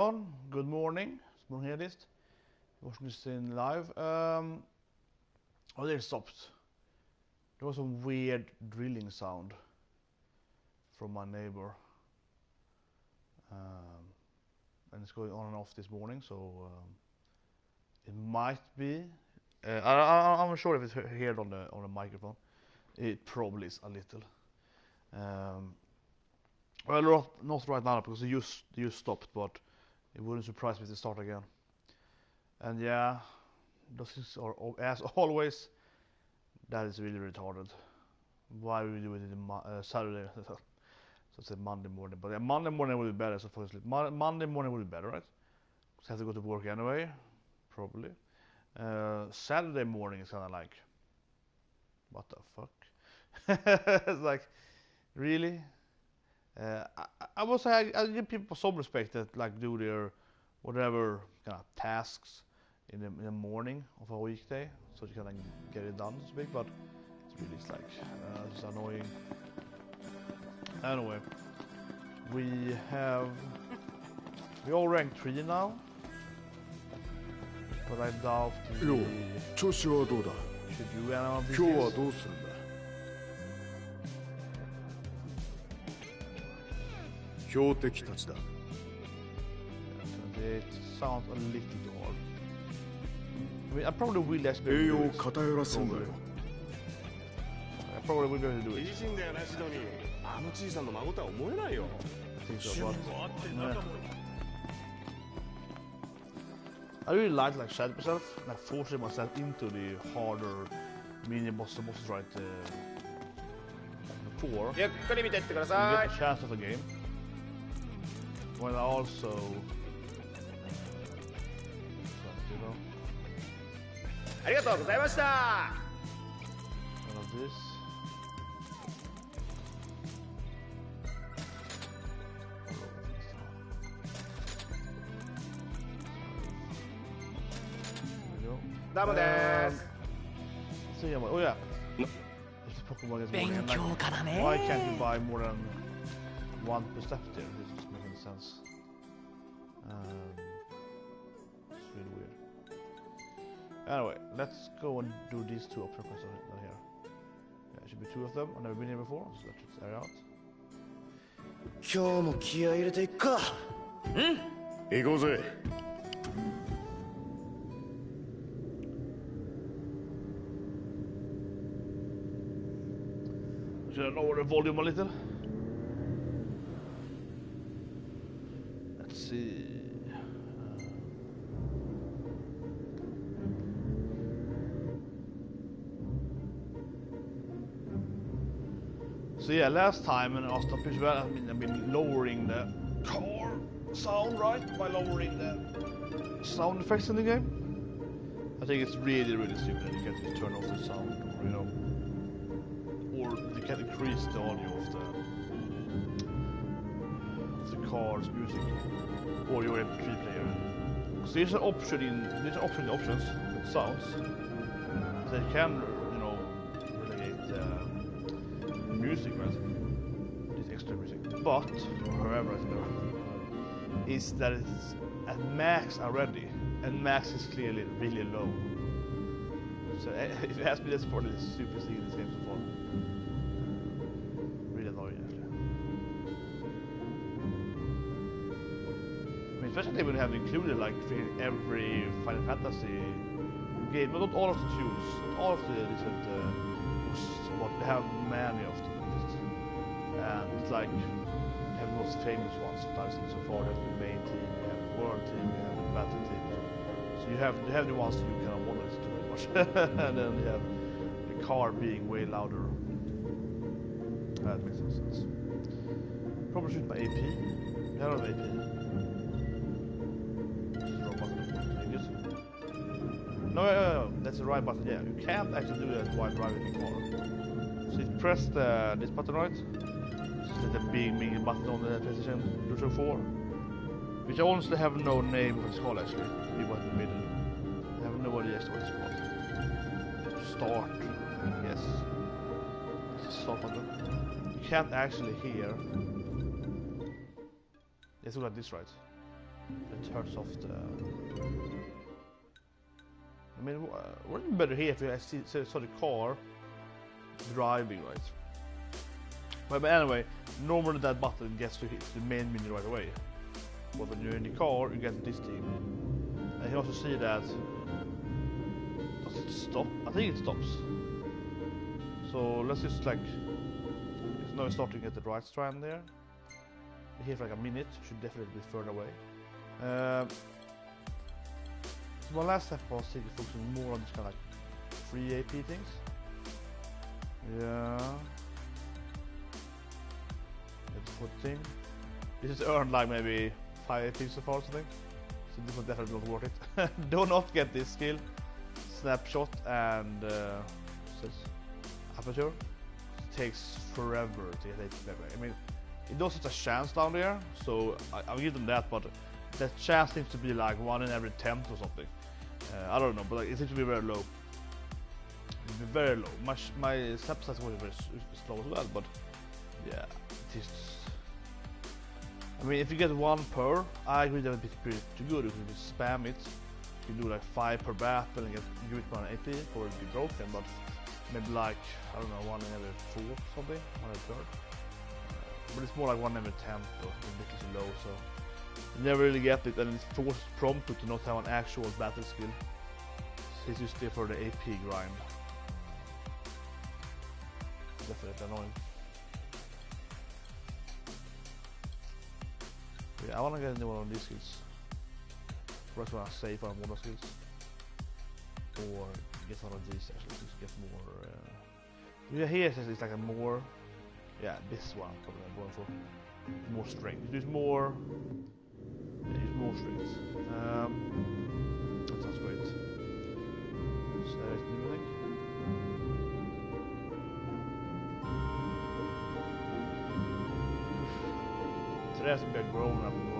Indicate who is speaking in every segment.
Speaker 1: Good morning. It's morning here list. Watching this in live. Oh, they stopped. There was some weird drilling sound from my neighbor, and it's going on and off this morning. So it might be. I'm not sure if it's heard on the microphone. It probably is a little. Well, not right now because you stopped, but it wouldn't surprise me to start again. And yeah, those things are as always. That is really retarded. Why we do it in Saturday? So it's a Monday morning, but yeah, Monday morning will be better. So for sleep, Monday morning will be better, right? Because I have to go to work anyway, probably. Saturday morning is kind of like, what the fuck? It's like, really? I will say I give people some respect that like do their whatever kind of tasks in the morning of a weekday, so you can get it done, so to speak. But it's really it's annoying. Anyway, we all ranked 3 now, but I doubt we should do any of these things. It sounds a little too hard. I mean, I probably will actually do it. I probably will be able to do it. I think so, but I really like set myself, like forcing myself into the harder mini bosses right before. You get the chance of the game. When I also one of this. Oh yeah. It's Pokemon is more than why can't you buy more than one perceptive? This doesn't make any sense. It's really weird. Anyway, let's go and do these 2 option quests down here. Yeah, it should be 2 of them. I've never been here before, so let's try it out.
Speaker 2: 今日も気合い入れていくか。行こうぜ。
Speaker 1: Should I lower the volume a little? Let's see. So yeah, last time in Austin, I've been lowering the car sound, right? By lowering the sound effects in the game. I think it's really stupid that you can't just turn off the sound, or you can't increase the audio of the car's music or your MP3 player. So there's an option in the options with sounds that you can, relegate music, right? This extra music. But however, is that it's at max already, and max is clearly really low. So if it has been this part, it's super seeing this game so far. Really annoying actually. I mean, especially when they have included like every Final Fantasy game, but not all of the tunes, not all of the different what they have many of them. And it's like you have the most famous ones sometimes so far. There's the main team, you have the world team, you have the battle team. So you have the ones you kind of want to listen to. And then you have the car being way louder. That makes no sense. Probably shoot my AP. I don't have AP. No, that's the right button. Yeah, you can't actually do that while driving the car. So you press this button right. This is the big button on the PlayStation 4, which I honestly have no name of what it's called actually. Be what in the middle. I have no idea what it's called. Start, yes. It's a start button. You can't actually hear. Let's look at this right. It turns off the... I mean, wouldn't it be better here if you saw the car driving, right? But anyway, normally that button gets to hit the main menu right away. But when you're in the car, you get this thing. And you can also see that... Does it stop? I think it stops. So let's just like... It's now starting at the right strand there. Here for like a minute, should definitely be further away. So my last step was focusing more on this kind of like free AP things. Yeah. Let's put thing. This is earned like maybe 5 AP so far or something. So this was definitely not worth it. Do not get this skill. Snapshot and aperture. It takes forever to get AP. I mean, it does have a chance down there, so I'll give them that, but that chance seems to be like 1 in every 10th or something. I don't know, but like, it seems to be very low. Very low. My step size was very slow as well, but yeah, it is. I mean, if you get 1 per, I agree that would be pretty good. If you spam it, you can do like 5 per battle and get it on AP, or it'd be broken, but maybe like, I don't know, 1 in every 4 or something, 1 every 3rd. But it's more like 1 every 10th, or ridiculously low, so you never really get it, and it's forced prompted to not have an actual battle skill. So it's just there for the AP grind. Definitely annoying. Yeah, I wanna get into one of these skills. First, I wanna save on one of skills, or get one of these actually to get more. Yeah, here it says it's like a more. Yeah, this one probably I'm going for more strength. There's more. There's more strength. That sounds great. So there's new thing. So there's a bit grown up and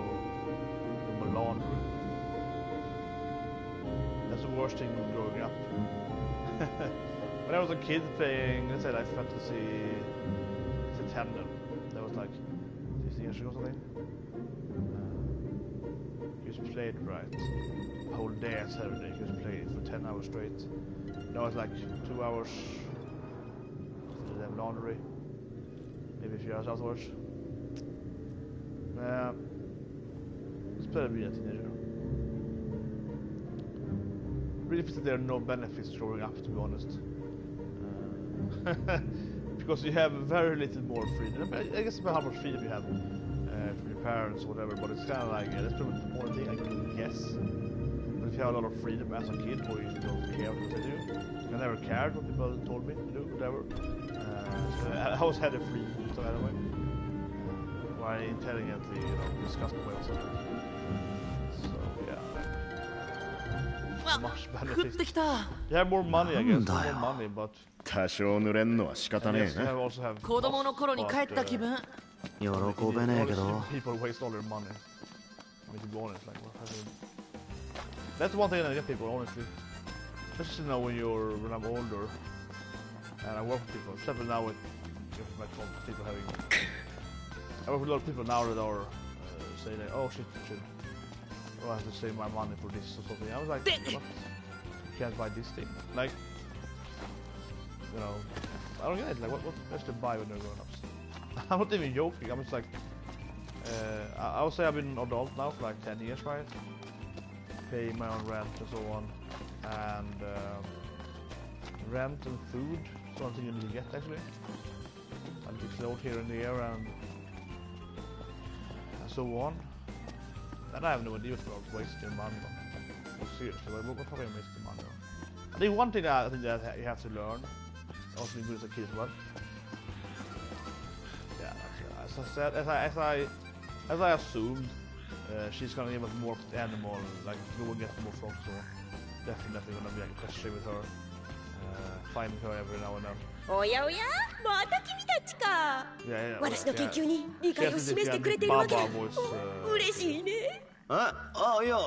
Speaker 1: do my laundry. That's the worst thing growing up. When I was a kid playing, let's say like Fantasy. Tandem. That was like 15 years ago or something. Just played right. A whole day on Saturday, just played for 10 hours straight. Now it's like 2 hours. Then laundry. Maybe a few hours afterwards. It's better to be a teenager. Really feels that there are no benefits growing up, to be honest. Because you have very little more freedom. I guess about how much freedom you have from your parents or whatever, but it's kind of like, yeah, that's probably the more thing I can guess. But if you have a lot of freedom as a kid, or you don't care what they do, I never cared what people told me to do, whatever. So I always had a free stuff anyway. Why intelligently, discussed my way or something. So, yeah. Much benefits. You have more money, I guess. More money, but...
Speaker 2: 多少濡れんのは仕方ねえな。
Speaker 3: 子供の頃に帰った気分。
Speaker 2: 喜べねえけど。
Speaker 1: People waste all their money. I mean, to be honest, like, that's one thing I get people, honestly. Especially now when I'm older and I work with people. Especially now with people having. I work with a lot of people now that are saying like, oh shit, I have to save my money for this or something. I was like, what? You can't buy this thing, like. I don't get it. Like, what best to buy when they're grown-ups? I'm not even joking. I'm just like, I would say I've been an adult now for like 10 years, right? Paying my own rent and so on, and rent and food, something you need to get actually. And be clothed here and there and so on. And I have no idea about wasting money on. Well, seriously, what are you wasting money on? I think one thing that you have to learn. Also being good as a kid as well. Yeah, as I said, as I assumed, she's gonna give us more animal, like we will get more frogs, so definitely gonna be like a question with her, finding her every now and then.
Speaker 4: おやおや、また君たちか。私の研究に理解を示してくれているわけだ。嬉しいね。
Speaker 2: いや、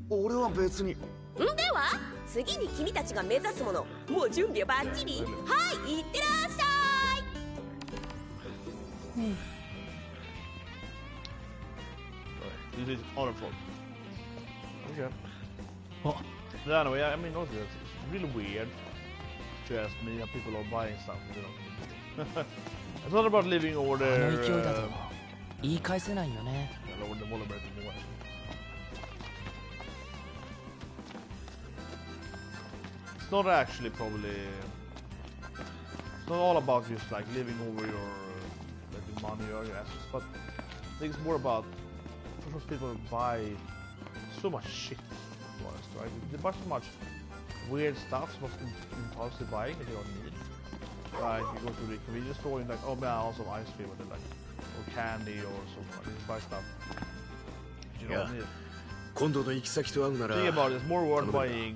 Speaker 2: 俺は別に。
Speaker 4: では次に君たちが目指すもの、もう準備はバッチリ。はい、いってらっしゃい。
Speaker 1: This is other frog. Okay. Yeah, anyway, I mean, also, it's really weird to ask me how people are buying stuff, you know. It's not about living over there. Over the Wallenberg anymore. It's not actually probably. It's not all about just like living over your money or your assets, but I think it's more about for people buy so much shit. Honest, right? They buy so much weird stuff, so much impulsive buying that you don't need. Like you go to the convenience store and like, oh man, I also have ice cream, or like, or candy or something. You buy stuff you don't need. Think about it, it's more worth buying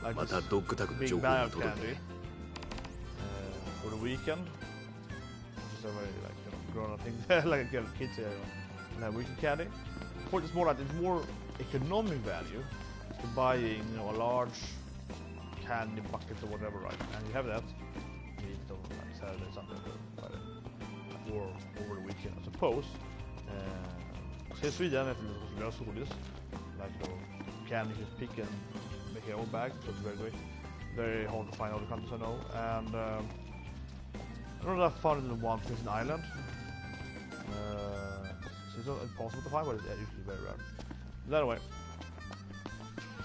Speaker 1: like this big bag of candy for the weekend. Just a very like grown-up thing, like kids here, and have weekend candy. Or it's more like it's more economic value to buying, you know, a large candy bucket or whatever, right? And you have that. You eat it on like Saturday, Sunday, or over the weekend, I suppose. So in Sweden, it's lösgodis. Like your candy, you just pick and make your own bag, so it's very great. Very hard to find in other countries, I know. And I don't know if I found it in one place in Ireland. So it's not impossible to find, but it's usually very rare. But anyway,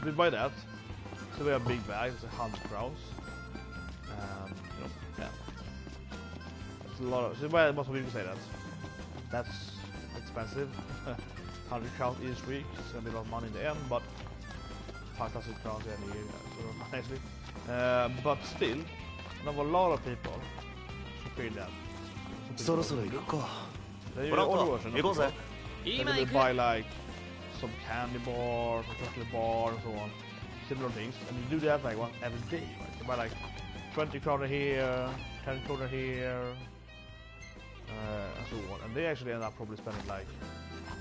Speaker 1: we buy that. So we have a big bag, it's 100 crowns. And, you know, yeah. That's a lot of, so most people say that. That's expensive. 100 crowns each week, it's gonna be a lot of money in the end, but 5,000 crowns every year, so nicely. But still, I know a lot of people who feel that. They buy like some candy bar, some chocolate bar, and so on, similar things, and you do that like one every day, right? You buy like 20 kroner here, 10 kroner here, and so on, and they actually end up probably spending like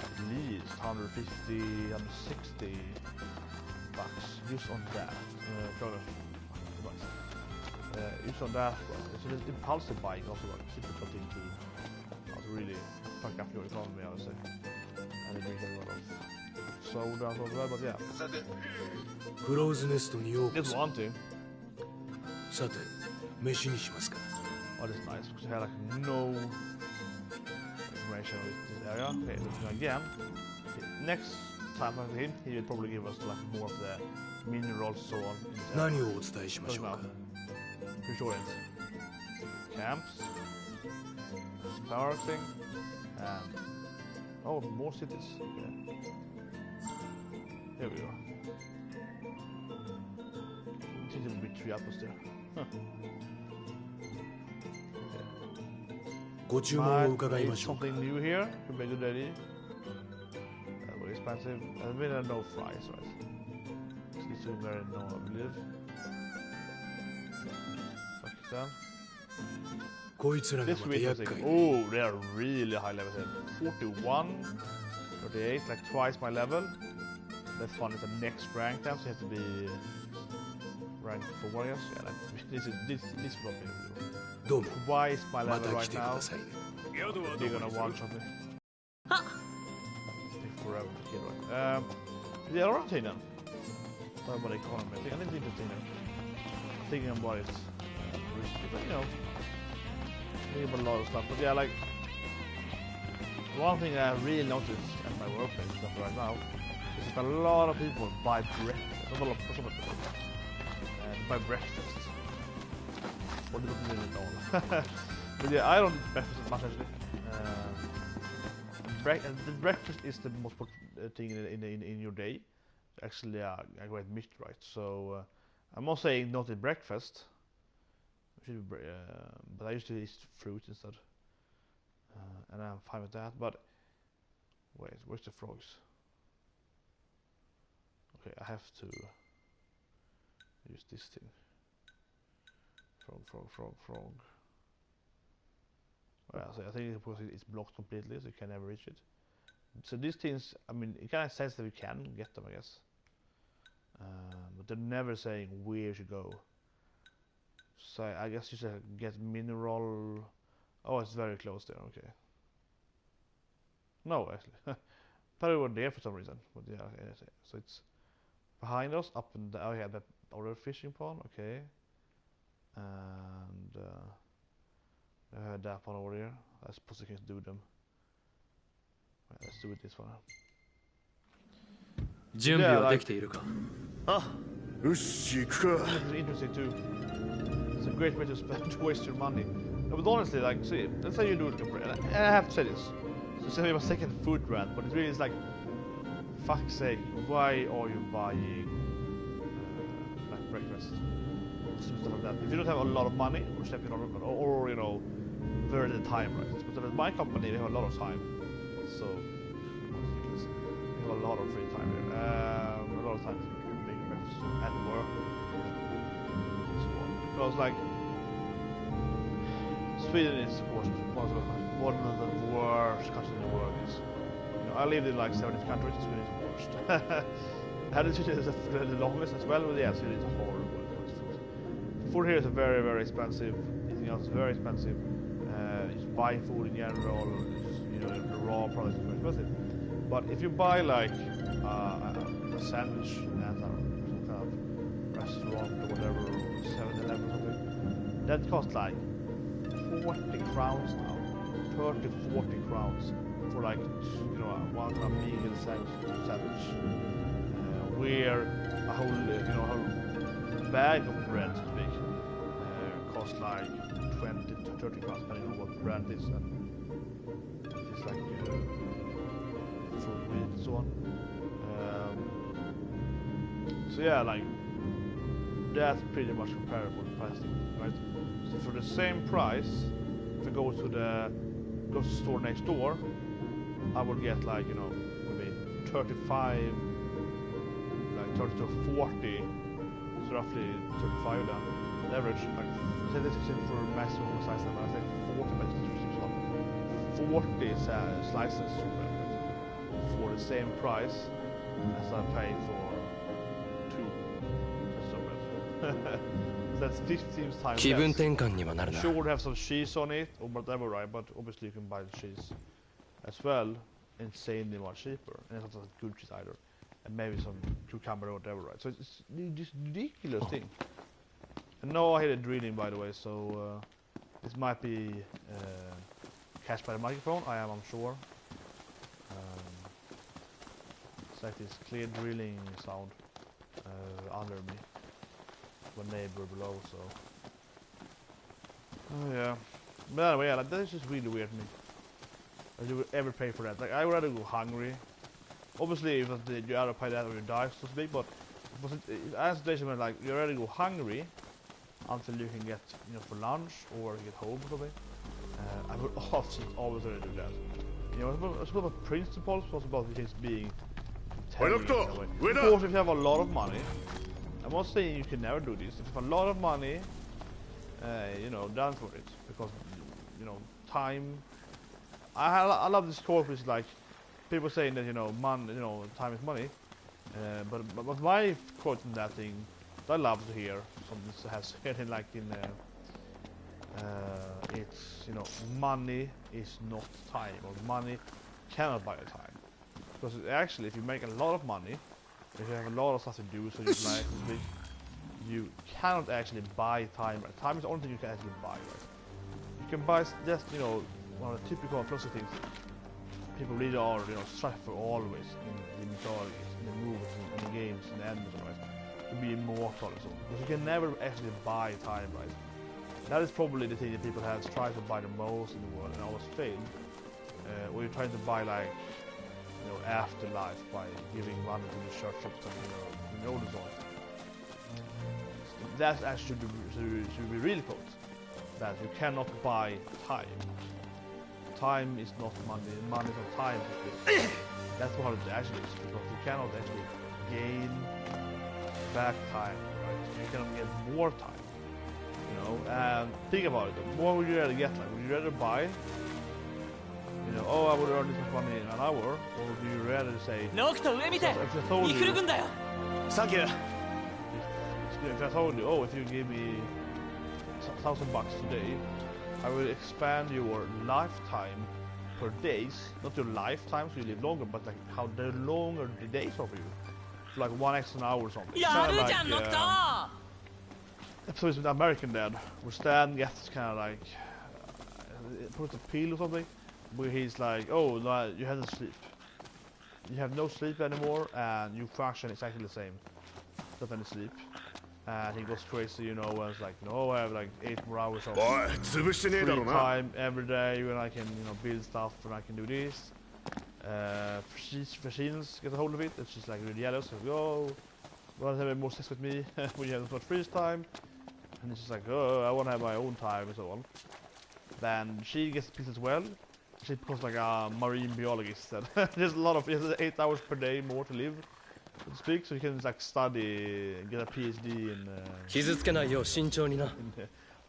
Speaker 1: at least 150, 160 bucks just on that. Just on that, so there's impulsive buying also like super something to really fuck up your economy, I would say. And it brings a lot of soda and all that, but yeah. It's one thing. Oh, that's nice, because you have like no information on this area. Okay, looking again. Next time I see him, he will probably give us like more of the minerals so on. Pretty sure it's camps, power thing, and oh, more cities. Okay. Here we go. I think there will be 3 apples there. Huh. Okay. Might something new here. Could be a good idea. Very expensive. And we have no fries, right? This is very no, I believe. This week was like, oh, they are really high level here. 41, 38, like twice my level. That's fun. It's the next rank time, so you have to be rank 4, I guess. Yeah, like, this will be twice my level right now. They're gonna one-shot me. Take forever to kill, right? Yeah, alright, then. Talk about the economy. I think it's interesting. Thinking about it. But you know, thinking about a lot of stuff. But yeah, like one thing I really noticed at my workplace right now is that a lot of people buy breakfast. A lot of people buy breakfast. What do you mean at all? But yeah, I don't eat breakfast as much actually. The breakfast is the most important thing in your day. Actually, a great myth, right? So I'm not saying not eat breakfast. But I used to eat fruit instead, and I'm fine with that. But wait, where's the frogs? Okay, I have to use this thing. Frog. Well, so I think it's blocked completely, so you can never reach it. So these things, I mean, it kind of says that we can get them, I guess, but they're never saying where you should go. So I guess you should get mineral. Oh, it's very close there. Okay. No, actually, thought it was there for some reason. But yeah, so it's behind us, up in the, oh yeah, that other fishing pond, okay. And that one over here. I suppose I can do them. Right, let's do it this one.
Speaker 5: 準備はできているか。
Speaker 2: あ、よし行くか。
Speaker 1: It's interesting too. It's a great way to spend to waste your money. No, but honestly, like, see, let's say you do it, and I have to say this. So it's my second food rant, but it really is like, fuck's sake, why are you buying like breakfast? Stuff like that. If you don't have a lot of money, or you know, very little time, right? But at my company, we have a lot of time, so we have a lot of free time here. A lot of time to make breakfast at work. So on. Because like Sweden is one of the worst countries in the world. Is, you know, I lived in like 70 countries. Sweden is the worst. I had Sweden is the longest as well, but yeah, Sweden is horrible. Food here is very, very expensive. Eating out is very expensive. Just buying food in general, you know, the raw products is very expensive. But if you buy like a sandwich at some kind of restaurant or whatever, 7-Eleven or something, that costs like 40 crowns now. 30-40 crowns for like, you know, one kind of vegan sandwich. Where a whole, you know, a whole bag of bread, so to speak, costs like 20 to 30 crowns depending on what brand it is, and it's like full wheat and so on. So yeah, like that's pretty much comparable pricing, right? So for the same price, if I go to the store next door, I will get like, you know, maybe 35, like 30 to 40, so roughly 35 then. Average, like, say this is for maximum size, and I say 40 slices for the same price as I paid for 2 slices of bread. That's 15 times
Speaker 5: 気分
Speaker 1: less.
Speaker 5: 転換にはなるな。
Speaker 1: Sure would have some cheese on it or whatever, right? But obviously you can buy the cheese as well, insanely much cheaper, and it's not a good cheese either, and maybe some cucumber or whatever, right? So it's this ridiculous thing. And no, I hit a drilling, by the way, so this might be catched by the microphone. I'm sure. It's like this clear drilling sound under me, my neighbor below. So, oh yeah. But anyway, yeah, like, that is just really weird to me. That you would ever pay for that. Like, I would rather go hungry. Obviously, if you either pay that or you die, so to speak. But as a situation where like you rather go hungry until you can get, you know, for lunch or get home or something, I would always rather do that. You know, it's about principles, it's about things being intelligent in a way. Of course, if you have a lot of money, I'm not saying you can never do this. If you have a lot of money, you know, done for it, because, you know, time. I love this quote, which is like people saying that, you know, time is money. But my quote in that thing, I love to hear something that has anything like in it's, you know, money is not time, or money cannot buy a time. Because actually, if you make a lot of money, if you have a lot of stuff to do, so you like, you cannot actually buy time. Right? Time is the only thing you can actually buy. Right? You can buy just, you know, one of the typical philosophy things people really are, you know, strive for always in the mythologies, in the movies, in the games, in the animals, right? To be immortal and so on. Because you can never actually buy time, right? That is probably the thing that people have tried to buy the most in the world and always fail. Where you're trying to buy, like, you know, afterlife by giving money to the church or something, you know, this all. That actually should be really quote. That you cannot buy time. Time is not money, money is not time. That's what it actually is, because you cannot actually gain back time, right? You cannot get more time, you know. And think about it, what would you rather get? Like, would you rather buy, you know, oh, I would earn this much money in an hour, or would you rather say, so if I told you, if I told you, oh, if you give me $1,000 today, I will expand your lifetime per days, not your lifetime so you live longer, but like how the longer the days are for you. for like 1 extra hour or something.
Speaker 3: Yeah,
Speaker 1: Kinda like episodes with American Dad, where Stan gets kind of like put a pill or something, where he's like, oh, no, you haven't sleep. You have no sleep anymore, and you function exactly the same. Not any sleep. And he goes crazy, you know, and it's like, no, I have like 8 more hours of free time every day when I can, you know, build stuff and I can do this. Machines get a hold of it, and she's like really jealous. Like, oh, you want to have more sex with me when you have so much free time? And it's just like, oh, I want to have my own time and so on. Then she gets pissed as well. She becomes like a marine biologist. And there's a lot of 8 hours per day more to live, so to speak. So you can like study, get a PhD in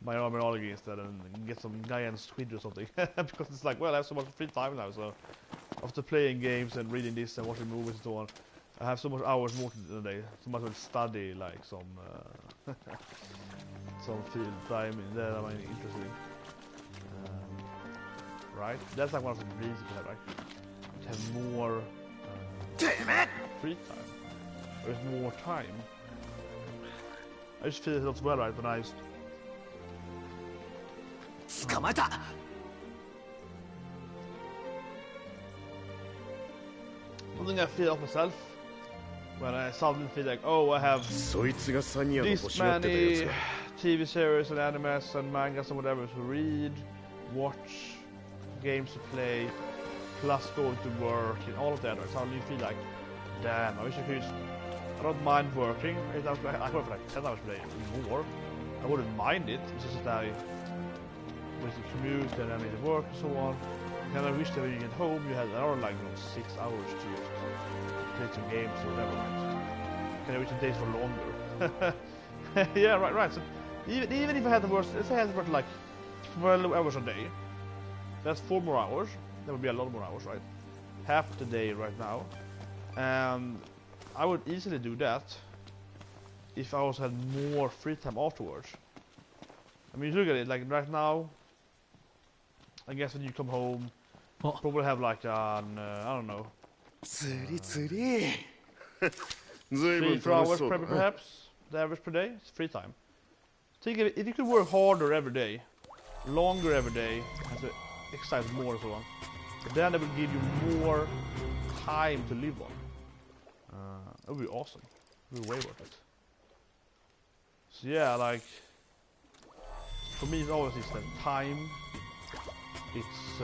Speaker 1: marine biology instead, and get some giant squid or something. Because it's like, well, I have so much free time now. So after playing games and reading this and watching movies and so on, I have so much hours more in a day. So much to study, like some some field time in there. I'm interested. Right? That's like one of the reasons we have, right? To have more free time. There's more time. I just feel it as well, right? When I something I feel of myself when I suddenly feel like, oh, I have this many TV series and animes and mangas and whatever to read, watch, games to play, plus going to work and all of that. I suddenly feel like, damn, I wish I could. I don't mind working. I work for like 10 hours per day more. I wouldn't mind it. It's just that I with the commute and I need to work and so on. And I wish that when you get home you had another like 6 hours to play some games or whatever. Can I wish the days were longer? Yeah, right. So even if I had to work, let's say I had to work like 12 hours a day. That's 4 more hours. That would be a lot more hours, right? Half the day right now. And I would easily do that if I also had more free time afterwards. I mean, look at it, like right now, I guess when you come home, probably have like an, I don't know, 3-4 hours perhaps, the average per day, it's free time. Think of it, if you could work harder every day, longer every day, and to exercise more and so on, then it will give you more time to live on. It would be awesome. It would be way worth it. So yeah, like, for me it's always this like, time. It's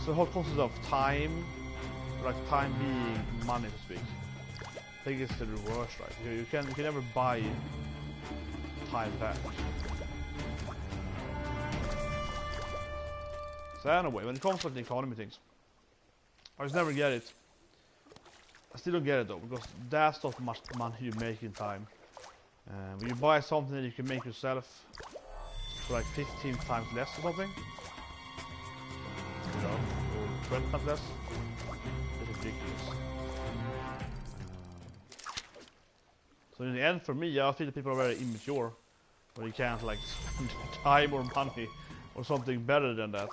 Speaker 1: the whole concept of time, like time being money to speak. I think it's the reverse, right? You can never buy time back. So anyway, when it comes to the economy things, I just never get it. I still don't get it though, because that's not much money you make in time. When you buy something that you can make yourself for like 15 times less or something, you know, or 20 times less, it's ridiculous. So in the end, for me, I feel that people are very immature when you can't like spend time or money or something better than that.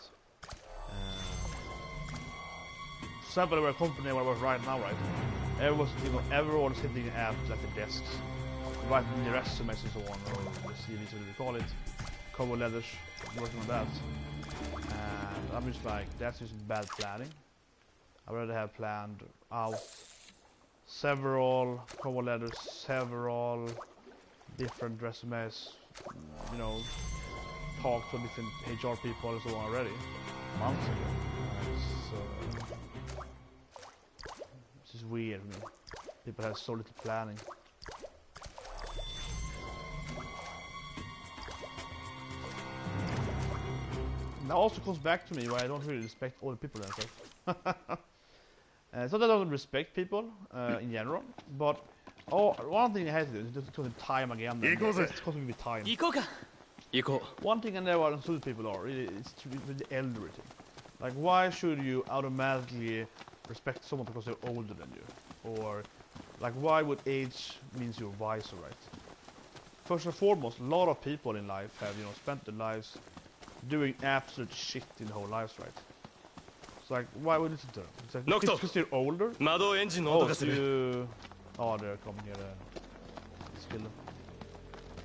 Speaker 1: For example, we're a company where I work right now, right? Everyone's sitting at like the desks, writing the resumes and so on, or the CVs, whatever you call it, cover letters, working on that. And I'm just like, that's just bad planning. I rather have planned out several cover letters, several different resumes, you know, talk to different HR people and so on already, months ago. It's just weird, man. People have so little planning. That also comes back to me why I don't really respect all the people themselves. It's not that I don't respect people in general, but one thing I hate to do is just because of time again. It's because of time. One thing I never understood people are it's the elderly thing. Like, why should you automatically respect someone because they're older than you? Or like, why would age means you're wiser, right? First and foremost, a lot of people in life have, you know, spent their lives doing absolute shit in their whole lives, right? It's like, why would you listen to them? It's like,
Speaker 2: Knocked
Speaker 1: because you're older?
Speaker 2: Mado engine no
Speaker 1: Oh,
Speaker 2: otoga
Speaker 1: so
Speaker 2: suru.
Speaker 1: you... Oh, they're coming here. Skill them.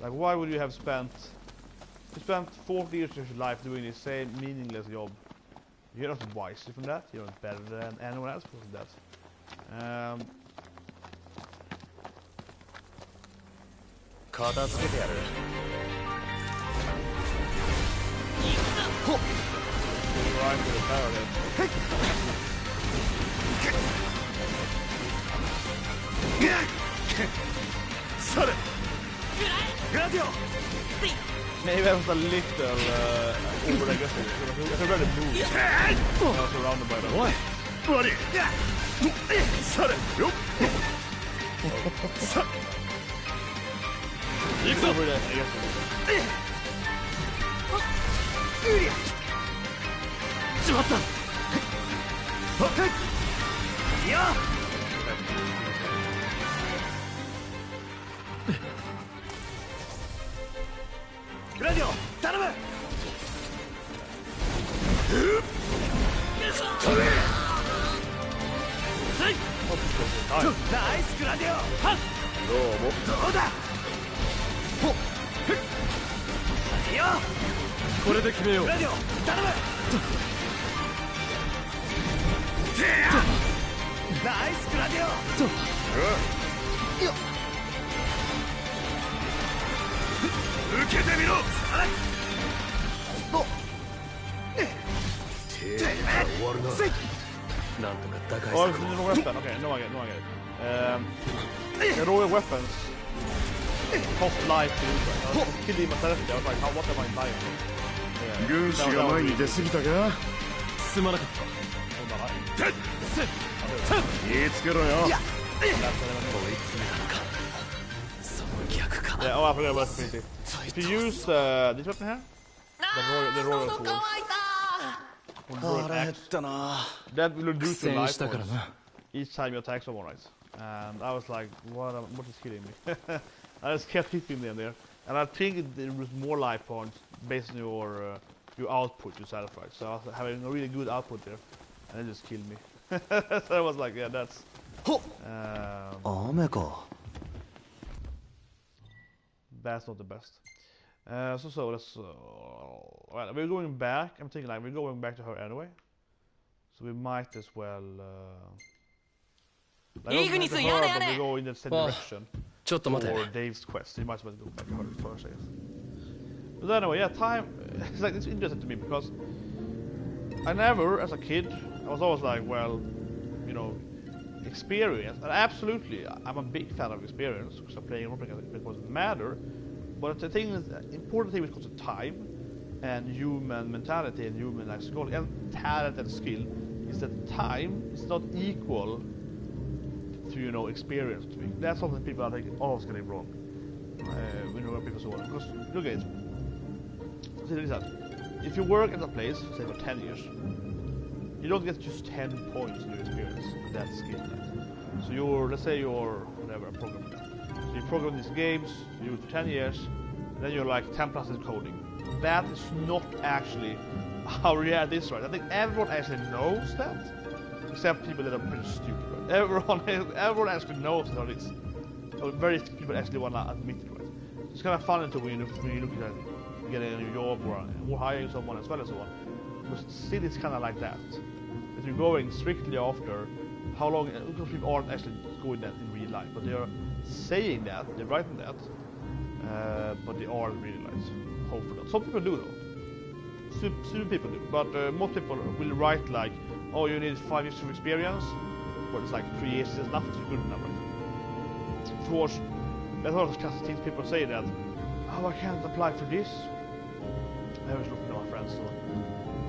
Speaker 1: Like, why would you have spent... You spent 40 years of your life doing the same meaningless job. You're not wiser from that. You're not better than anyone else because of that.
Speaker 2: Katsuke yaru.
Speaker 1: Right with the parallel.
Speaker 2: Sare. Gradio.
Speaker 1: Maybe I was a little over-aggressive. I can really move. I was surrounded by them.
Speaker 2: Oi. Buddy. Sare. Yo. Sa. Ikzo.
Speaker 1: Really aggressive.
Speaker 2: しまった。はい。いや。グラディオ、頼む。ナイスグラディオ。どうも。どうだ。ほっ。いいよ。これで決めよう。グラディオ、頼む。ナイスグラディオ。受けてみろ。終わるな。なんとか打開
Speaker 1: Oh, it's the weapon. Okay, no, I get it. The royal weapons cost life to use. I was killing myself. I was like, how, what am I dying for?
Speaker 2: 軍師が前に出過ぎたか。すまなかった。言いつけろよ。こいつめなのか。その逆か。
Speaker 1: Yeah, oh, I forgot about the If you use this weapon here, the royal sword, or the royal axe, that will reduce your life points each time you attack someone, right? And I was like, what is killing me? I just kept hitting them there, and I think it was more life points based on your output you satisfied. So I was having a really good output there, and it just killed me. So I was like, yeah, that's. That's not the best. So let's. Well, we're going back. I'm thinking like we're going back to her anyway, so we might as well. Like, we go in the same direction for Dave's quest. You might as well go back to her first, I guess. But anyway, yeah, time. It's like it's interesting to me because I never, as a kid, I was always like, well, you know, experience. And absolutely, I'm a big fan of experience because I'm playing role playing it doesn't matter. But the thing is, important thing when it comes to time and human mentality and human life skill and talent and skill is that time is not equal to, you know, experience to me. That's something people I think always getting wrong. When people say, because look at it. See this out. If you work at a place, say for 10 years, you don't get just 10 points in your experience with that skill. So you're, let's say you're whatever, a programmer. So you program these games, you do it for 10 years, then you're like 10 plus in coding. That is not actually how reality is, right? I think everyone actually knows that, except people that are pretty stupid, right? Everyone actually knows that it is. Very few people actually want to admit it, right? It's kind of funny to when you look at getting a new job or hiring someone as well and so on. But still it's kind of like that. If you're going strictly after how long, because people aren't actually going that in real life, but they are saying that, they're writing that, but they aren't really like, hopefully not. Some people do though. Some people do, but most people will write like, oh, you need 5 years of experience, but it's like 3 years is enough, it's good enough, right? Of course, there's a lot of classic things people say that, oh, I can't apply for this. I always look at my friends and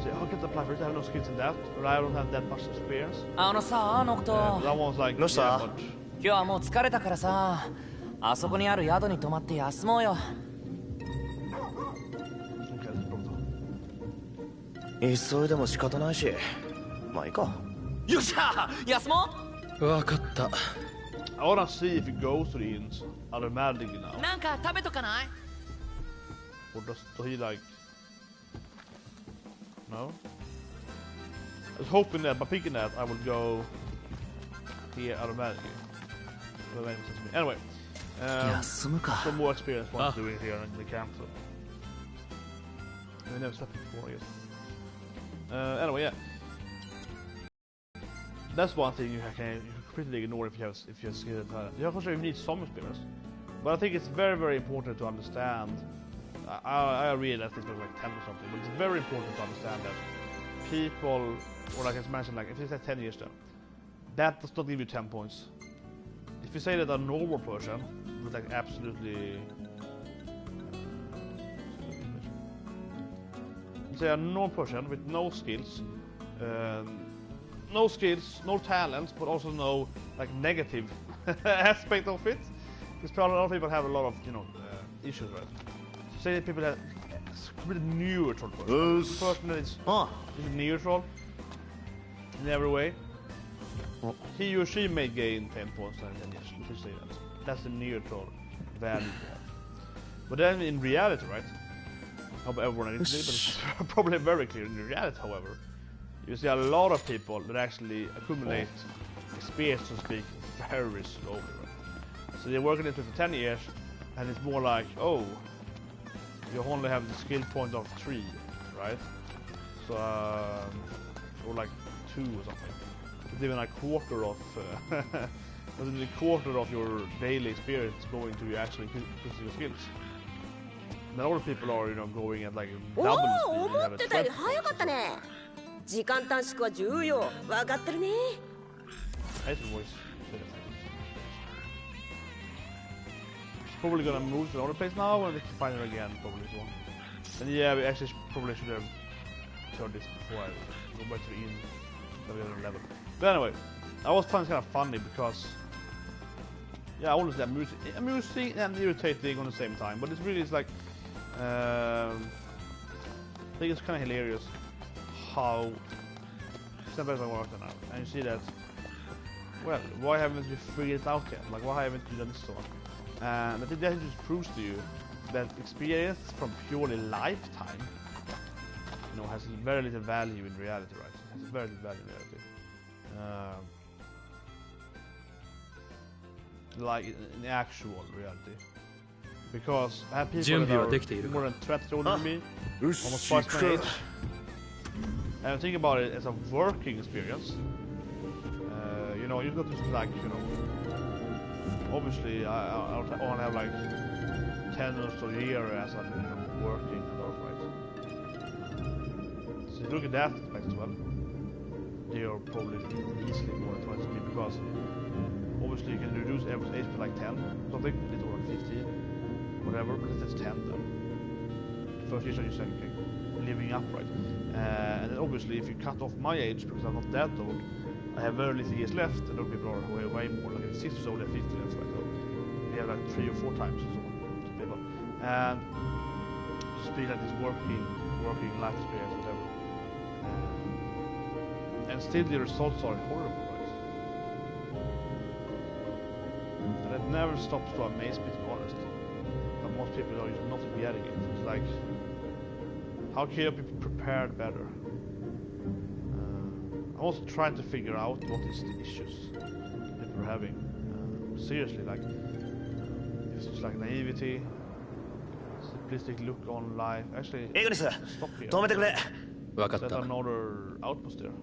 Speaker 1: say, oh, I can't apply for this, I have no skills in that, or I don't have that much experience.
Speaker 3: さ、ノクト。
Speaker 1: That one's like, yeah, but...
Speaker 3: 今日はもう疲れたからさ、あそこにある宿に泊まって休もうよ。
Speaker 2: 急いでも仕方ないし、まあいいか。
Speaker 3: よっしゃ、休もう。
Speaker 5: わかった。
Speaker 1: I wanna see if he goes to the inns automatically now.
Speaker 3: なんか食べとかない？
Speaker 1: Or does he like... No? I was hoping that by picking that I would go here automatically. Anyway, some more experience points doing here in the camp. So. I never slept before, I guess. Anyway, yeah. That's one thing you can completely ignore if you have skill and talent. You also need some experience, but I think it's very, very important to understand. I read that it was like 10 or something, but it's very important to understand that people, or like I mentioned, like if you say 10 years then, that does not give you 10 points. If you say that a normal person would like absolutely, say a normal person with no skills, no talents, but also no like negative aspect of it. Because probably a lot of people have a lot of issues, right? So say that people that completely neutral person is neutral in every way. He or she may gain 10 points and yes, you should say that. That's the neutral value. But then in reality, right? I hope everyone understands, but it's probably very clear in reality, however. You see a lot of people that actually accumulate experience, so to speak, very slowly. Right? So they're working into it for 10 years, and it's more like, oh, you only have the skill point of 3, right? So, or like 2 or something. It's even a quarter of, a quarter of your daily experience going to actually increase your skills. And a lot of people are, going at like double the speed. And have a
Speaker 4: 時間短縮は重要。わかってるね。
Speaker 1: Probably gonna move to another place now and we can find it again probably so. And yeah, we actually probably should have turned this before I go back to the inn level. But anyway, that was kind of funny because yeah, honestly amusing and irritating on the same time. But it's really like I think it's kind of hilarious how step by step works now. And you see that, well, why haven't you figured it out yet? Like, why haven't you done this one? And I think that just proves to you that experience from purely lifetime, has very little value in reality, right? It has very little value in reality. Like in actual reality. Because I have people that are more than 20 older than me, almost twice my age. And think about it as a working experience. You've got to like, obviously I only have like 10 or so years as I'm working and all, right? So if you look at that aspect as well, they are probably easily more than 20 people because obviously you can reduce average age to like 10 something, or like 15, whatever, but that's 10 then. The first years are just like living up, right? And then obviously if you cut off my age, because I'm not that old, I have very little years left, and other people are way more, like 60 years old and 50 years, right? So we have like 3 or 4 times or so on people. And to speak like this working life experience, whatever. And still the results are horrible, right? And it never stops to amaze me, to be honest. But most people are just not getting it. It's like, how can you be prepared better? I'm also trying to figure out what is the issues people are having. Seriously, like, it's just like naivety, simplistic look on life. Actually, stop here. There's another outpost there.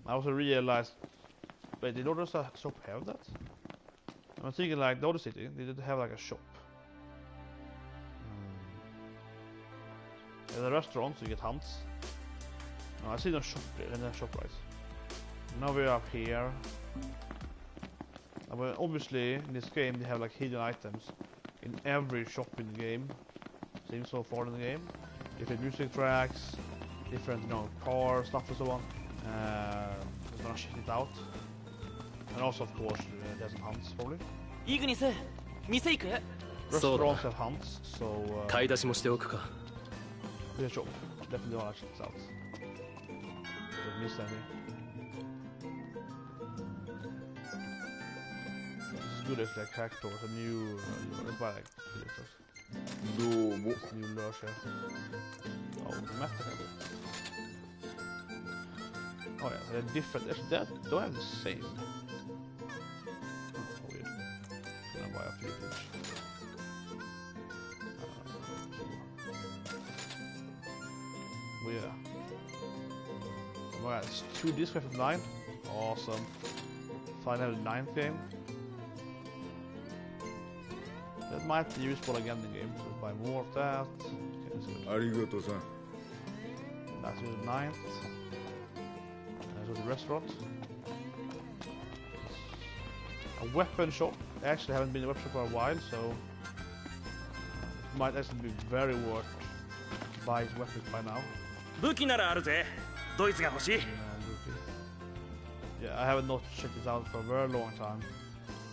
Speaker 1: I also realized, wait, did other shop have that? I'm thinking like the other city, they did have like a shop. In the restaurant, so you get hunts. No, I see no shop in the shop, right? Now we're up here. But obviously, in this game, they have like hidden items in every shop in the game. Seems so far in the game. Different music tracks, different, car stuff and so on. We're gonna shit it out. And also, of course, there's some hunts probably. Restaurants have hunts, so. Yeah, sure. Definitely wanna check this out. Don't miss anything. It's good as like characters, a new like new lures here. Oh, the map maybe. Oh yeah, so they're different. Actually, that don't have the same. Oh, weird. I'm gonna buy a few each. Well, yeah. Oh my god, it's 2 discs with 9. Awesome. Finally 9th game. That might be useful again in the game, so buy more of that. Okay, that's good. That's the 9th. So the restaurant. A weapon shop. I actually haven't been in a weapon shop for a while, so it might actually be very worth buying weapons by now. Yeah, I have not checked this out for a very long time.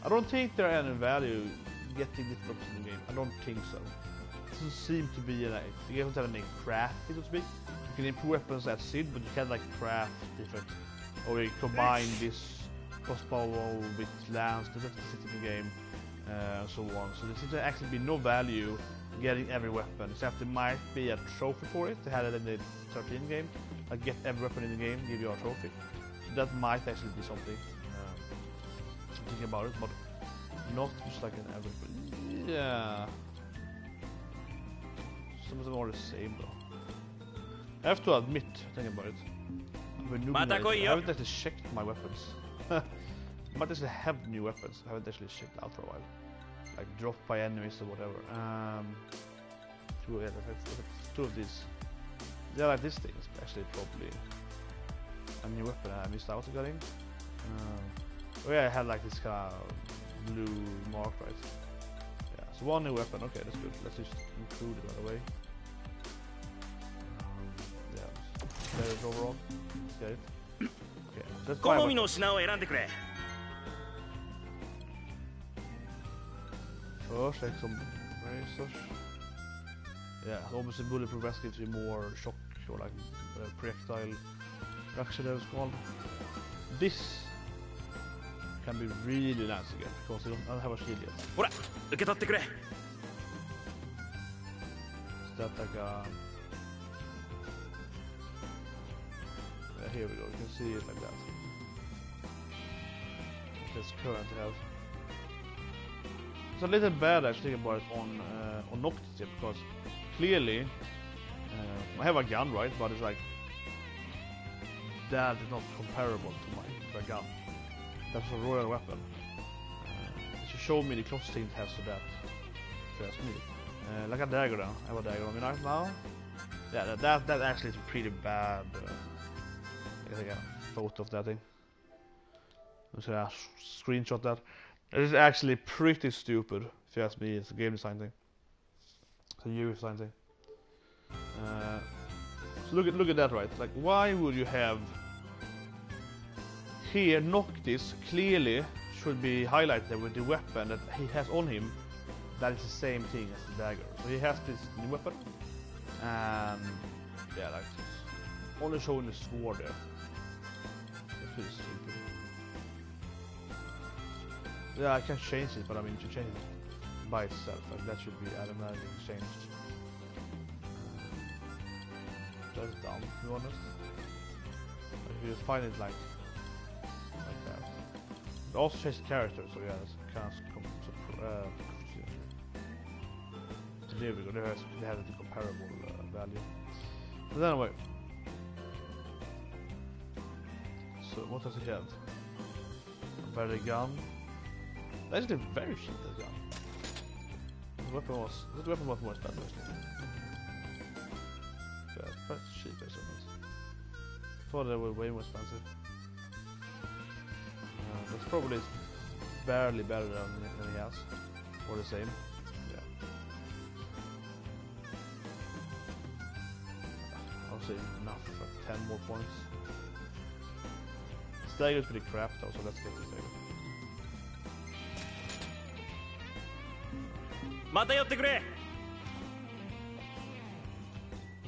Speaker 1: I don't think there are any value getting this weapons in the game. I don't think so. It doesn't seem to be like the game doesn't have any crafting, so to speak. You can improve weapons at Sid, but you can't like craft different, or you combine this crossbow with lance to the game, and so on. So there seems to actually be no value getting every weapon, except there might be a trophy for it. They had it in the 13 game, like get every weapon in the game, give you a trophy. So that might actually be something. Thinking about it, but not just like an average. Yeah, some of them are the same though. I have to admit, thinking about it, I haven't actually checked my weapons. I might actually have new weapons. I haven't actually checked out for a while. Like dropped by enemies or whatever. Two of these. Yeah, like this thing is actually probably a new weapon I missed out on getting. Oh yeah, I had like this kind of blue mark, right? Yeah, so one new weapon. Okay, that's good. Let's just include it right away. Yeah, there it is overall. Let's get it. Okay, let's buy weapons. First, take some razors. Yeah, obviously bulletproof vest gives you more shock or like projectile reaction, that was called. This can be really nice again because you don't have a shield yet. Is that like a... Yeah, here we go, you can see it like that. That's currently have. It's a little bad actually about it on Noctis here, because clearly I have a gun, right, but it's like that is not comparable to a gun. That's a royal weapon. She showed me the closest thing it has to that. That's me. Like a dagger now. I have a dagger on me right now. Yeah, that actually is pretty bad. I think a photo of that thing. Let's screenshot that. It is actually pretty stupid, if you ask me. It's a game design thing. It's a UI design thing. So look at that, right? Like, why would you have here Noctis clearly should be highlighted with the weapon that he has on him. That is the same thing as the dagger. So he has this new weapon, and yeah, like only showing the sword there. That's pretty stupid. Yeah, I can change it, but I mean to change it by itself, like that should be automatically changed. That's dumb, to be honest. Like, if you find it like that. It also changes the character, so yeah, it's kind of so there we go. They have the comparable value. But anyway, so what does he have? A better gun. That's actually a very cheap gun. The weapon was more expensive actually. Yeah, that's cheap actually. I thought they were way more expensive. That's probably barely better than he has, or the same. Yeah. I'll say enough for 10 more points. Stagger's pretty crap though, so let's get the stagger.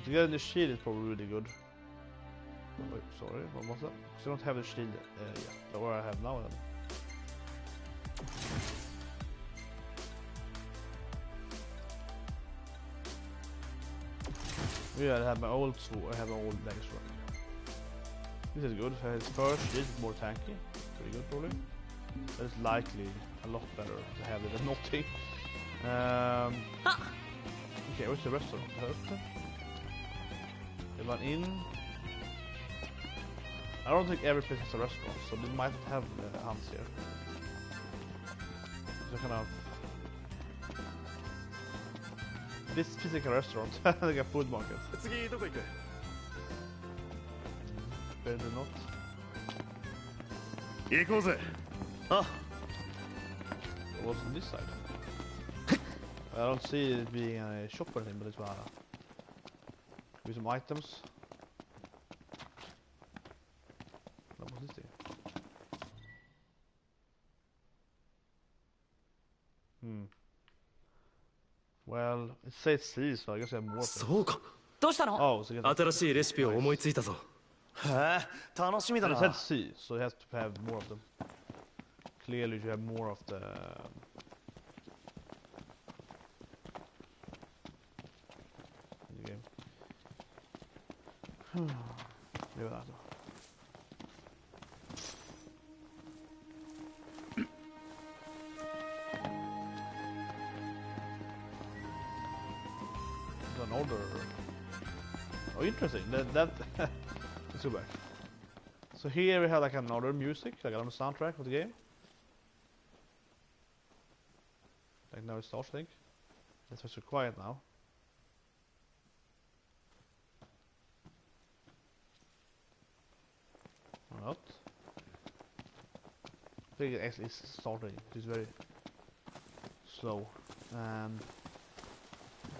Speaker 1: To get in the shield is probably really good. Oh, wait, sorry, what was that? Because I don't have the shield yet, or I have now then. Yeah, I have my old sword. I have an old dagger sword. This is good. His first is more tanky. Pretty good, probably. But it's likely a lot better to have it than nothing. Okay, where's the restaurant? They went in. I don't think every place has a restaurant, so they might have hunts here. So kind of this physical restaurant, like a food market. Better than not. What's on this side? I don't see it being a shop or anything, but it's with some items. What was this thing? Well, it says C, so I guess I have more.
Speaker 5: そうか。
Speaker 1: Oh, so it
Speaker 5: 新しいレシピを思いついたぞ。
Speaker 2: へえ、楽しみだ
Speaker 1: it
Speaker 2: な。
Speaker 1: said C, so it has to have more of them. Clearly, you have more of the. Game. Det var det. An older. Oh, interesting. That let's go back. So here we have like another music, like on the soundtrack of the game. Like now it starts, I think. It's so quiet now. Or not. I think it actually is starting. It is very slow. And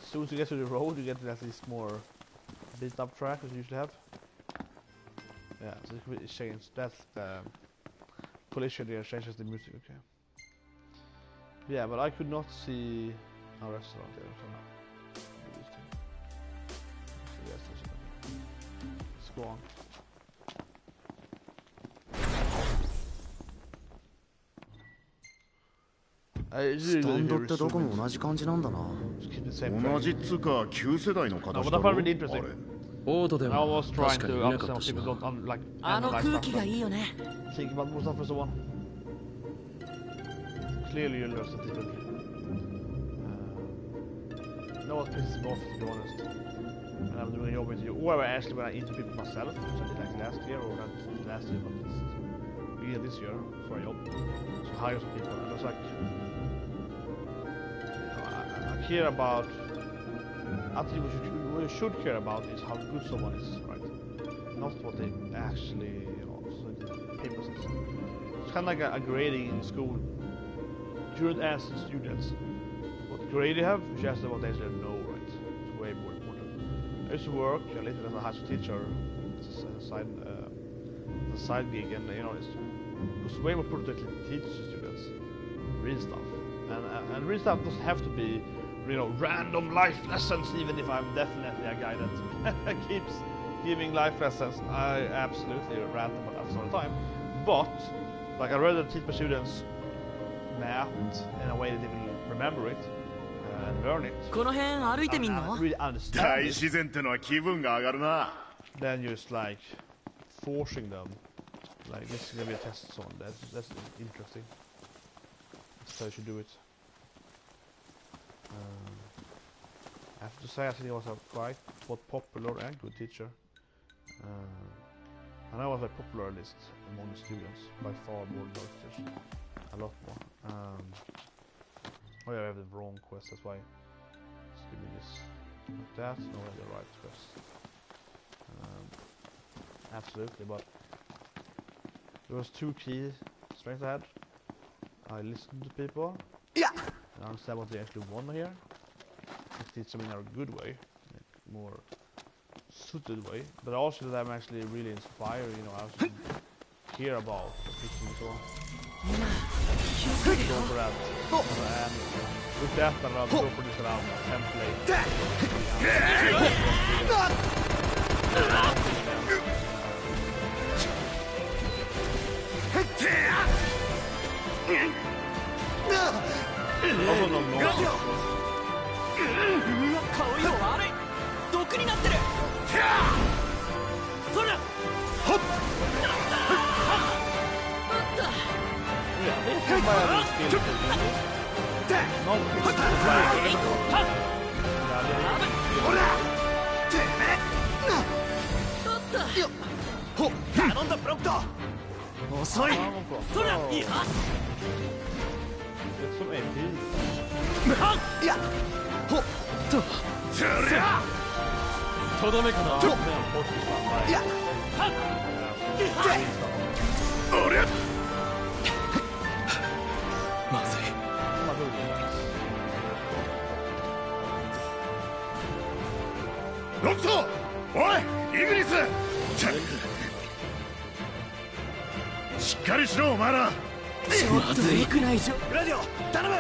Speaker 1: as soon as you get to the road, you get at least more beat up track as you usually have. Yeah, so it changes. That's the collision there changes the music. Okay. Yeah, but I could not see a restaurant there. So now. Yes, let's go on.
Speaker 2: スタンドってどこも同じ感じなんだな。
Speaker 6: 同じっつか旧世代の形だろ。あれ。
Speaker 5: オートでは
Speaker 1: I was trying
Speaker 5: 確かに
Speaker 1: to
Speaker 5: 見なかっ
Speaker 1: understand
Speaker 5: たし
Speaker 1: people
Speaker 5: な。
Speaker 1: don't like
Speaker 4: あの
Speaker 1: analyze
Speaker 4: 空
Speaker 1: stuff.
Speaker 4: 気がいいよね。
Speaker 1: Think about more stuff for someone. Clearly, you'll learn something different. No one pisses me off, to be honest. And I'm doing a job interview, or actually when I interview people myself, which I did like last year, or not last year, but beginning of this year for a job. So hire some people. And it's like, I care about. I think what you should care about is how good someone is, right? Not what they actually, so the papers and stuff. It's kind of like a grading in school. You shouldn't ask the students what grade they have, you should ask them what they actually know, right? It's way more important. I used to work later as a high school teacher. It's a side gig, and it's way more important to teach the students real stuff. And real stuff doesn't have to be, random life lessons, even if I'm definitely a guy that keeps giving life lessons. I absolutely rant about that all the time. But, like, I'd rather teach my students math in a way that they will remember it and learn it.
Speaker 4: この辺歩いてみんの？
Speaker 1: And really understand
Speaker 6: 大
Speaker 1: it.
Speaker 6: 自然ってのは気分が上がるな。
Speaker 1: Then just like forcing them, like this is gonna be a test on. That's interesting. That's how you should do it. I have to say, I think he was a quite both popular and good teacher. And I was a popular list among the students, by far more than those teachers. A lot more. Oh yeah, I have the wrong quest, that's why. Let's give me this like that. No, I have the right quest. Absolutely, but there was two key strengths I had. I listened to people.
Speaker 2: Yeah.
Speaker 1: And understand what they actually want here. Teach them in a good way, like more suited way, but also that I'm actually really inspired. I also hear about the teaching and so on. Go for that. And with that, I'll go for this around template. Also, no.
Speaker 4: 顔色悪い。どっ
Speaker 2: クになってる。そりゃ。ほっ。頼んだプロンプト。遅い。そりゃいいは。いや。ほっと。そりゃ。とどめかな。いや。おりゃ。まずい。ロクト、おいイグニス、しっかりしろお前ら。ちょっといくないじゃん。ラディオ頼む。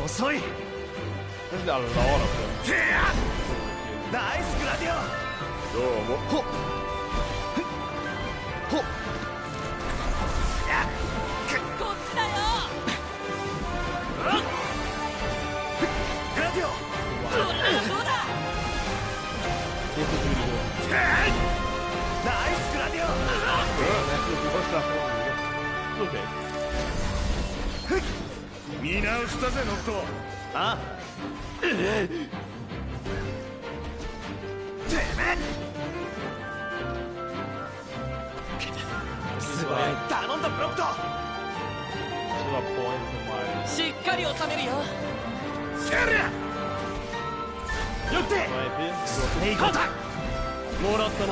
Speaker 2: 遅い。ナイスグラディオ。どうも。ほっほっ。こっちだよ。グラディオ。どうだ。ナイスグラディオ。見直したぜノクト。あ。てめえ。素早い。頼んだプロンプト。しっかり収めるよ。せりゃ。よって。はっ。もらったな。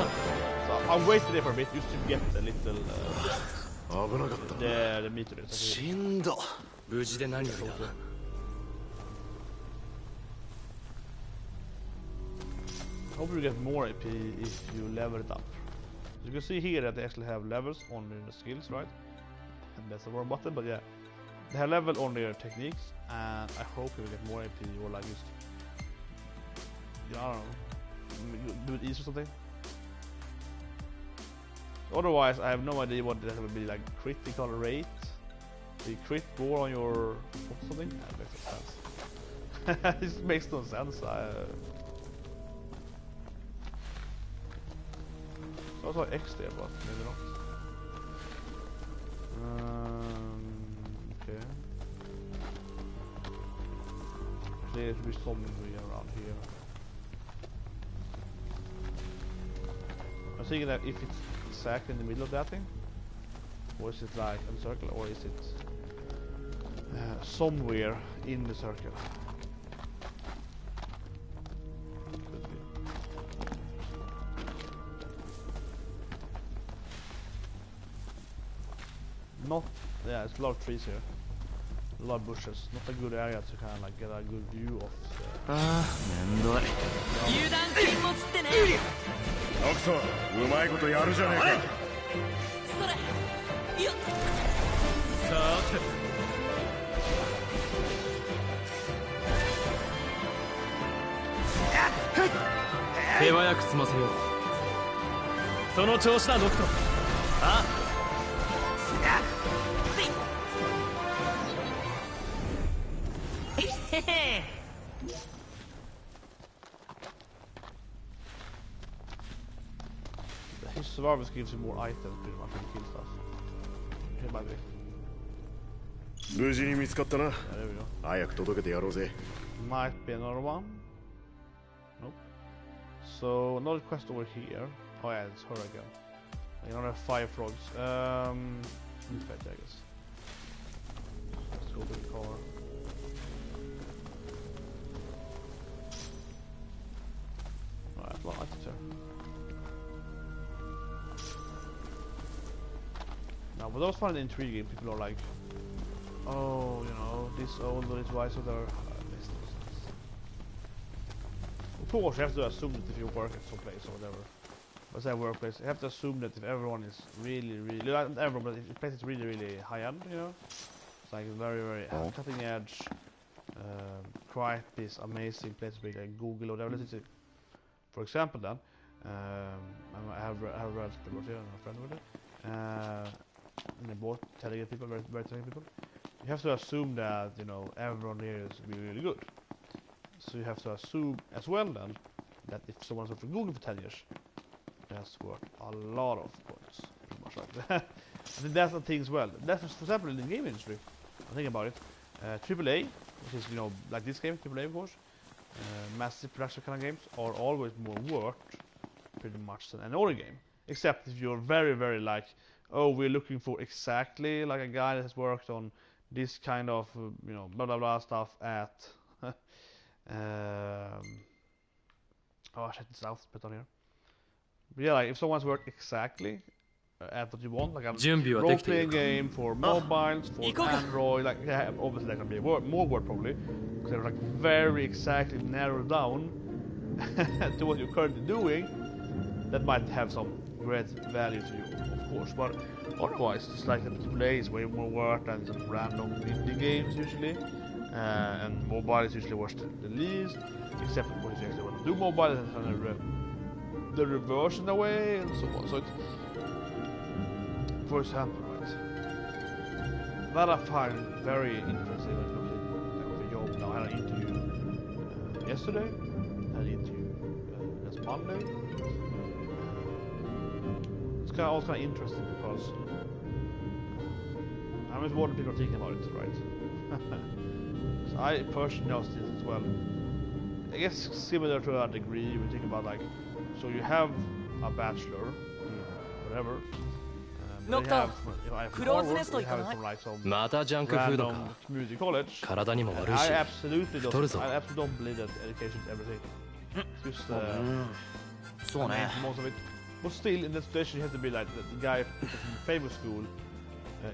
Speaker 1: I waited there for a bit just to get a little
Speaker 6: 危なかった。
Speaker 1: the meter.
Speaker 5: しんど。無事で何よりだ。
Speaker 1: Hope you get more AP if you level it up. You can see here that they actually have levels on the skills, right? And that's the wrong button, but yeah. They have level on their techniques, and I hope you will get more AP or like just, I don't know, do it easy or something. Otherwise, I have no idea what that would be like. Critical rate, the crit more on your something. That makes no sense. It makes no sense. Also X there, but maybe not. Okay. There should be something around here. I'm thinking that if it's exactly in the middle of that thing, or is it like a circle, or is it somewhere in the circle? Not, yeah, it's a lot of trees here, a lot of bushes. Not a good area to kind of like get a good view of.
Speaker 6: ノクト、うまいことやるじゃねえか。
Speaker 2: それ。よっ。さて。手早く済ませよう。その調子だノクト。あ。
Speaker 1: His survivors gives you more items pretty much when you kill stuff. Here might be.
Speaker 6: 無事に見つかったな。
Speaker 1: Yeah, there we go.
Speaker 6: 早く届けてやろうぜ。
Speaker 1: Might be another one. Nope. So another quest over here. Oh yeah, it's her again. Another 5 frogs. Fetch, I guess. Let's go to the car. Alright, well, that's her. Now, what I was finding intriguing, people are like, oh, you know, this old or this wise or whatever. Of course, you have to assume that if you work at some place or whatever. Let's say workplace, you have to assume that if everyone is really, not everyone, but if the place is really, really high end, you know, it's like very, very cutting edge, quite this amazing place to be like Google or whatever. For example, then, I have read the word here and a friend with it. And they're both intelligent people, very, very intelligent people. You have to assume that, you know, everyone here is really, really good. So you have to assume as well then that if someone's worked for Google for 10 years, that's worth a lot of points. Pretty much like that. I think that's the thing as well. That's for example in the game industry. I think about it. AAA, which is like this game, AAA of course. Massive production kind of games are always more worth pretty much than an older game. Except if you're very, very like, oh, we're looking for exactly like a guy that has worked on this kind of, blah blah blah stuff at. Oh, shit, it's out bit on here. But yeah, like if someone's worked exactly at what you want, like a role-playing game for mobiles, for Android, like yeah, obviously that can be more work probably, because they're like very exactly narrowed down to what you're currently doing. That might have some great value to you, of course, but otherwise it's like the AAA is way more work than some random indie games usually, and mobile is usually worth the least, except of course if you actually want to do mobile and the reverse in a way and so on. So it's, for example, right, that I find very interesting when looking for a job now. I had an interview yesterday, I had an interview last Monday. It's also kind of interesting because I'm just wondering people are thinking about it, right? So I personally noticed this as well. I guess similar to a degree, we think about like, so you have a bachelor, whatever. But you have, I have Harvard, we have it from like some random community college. I absolutely don't believe that education is everything. It's just most of it. But still, in that situation, you have to be like the guy from the famous school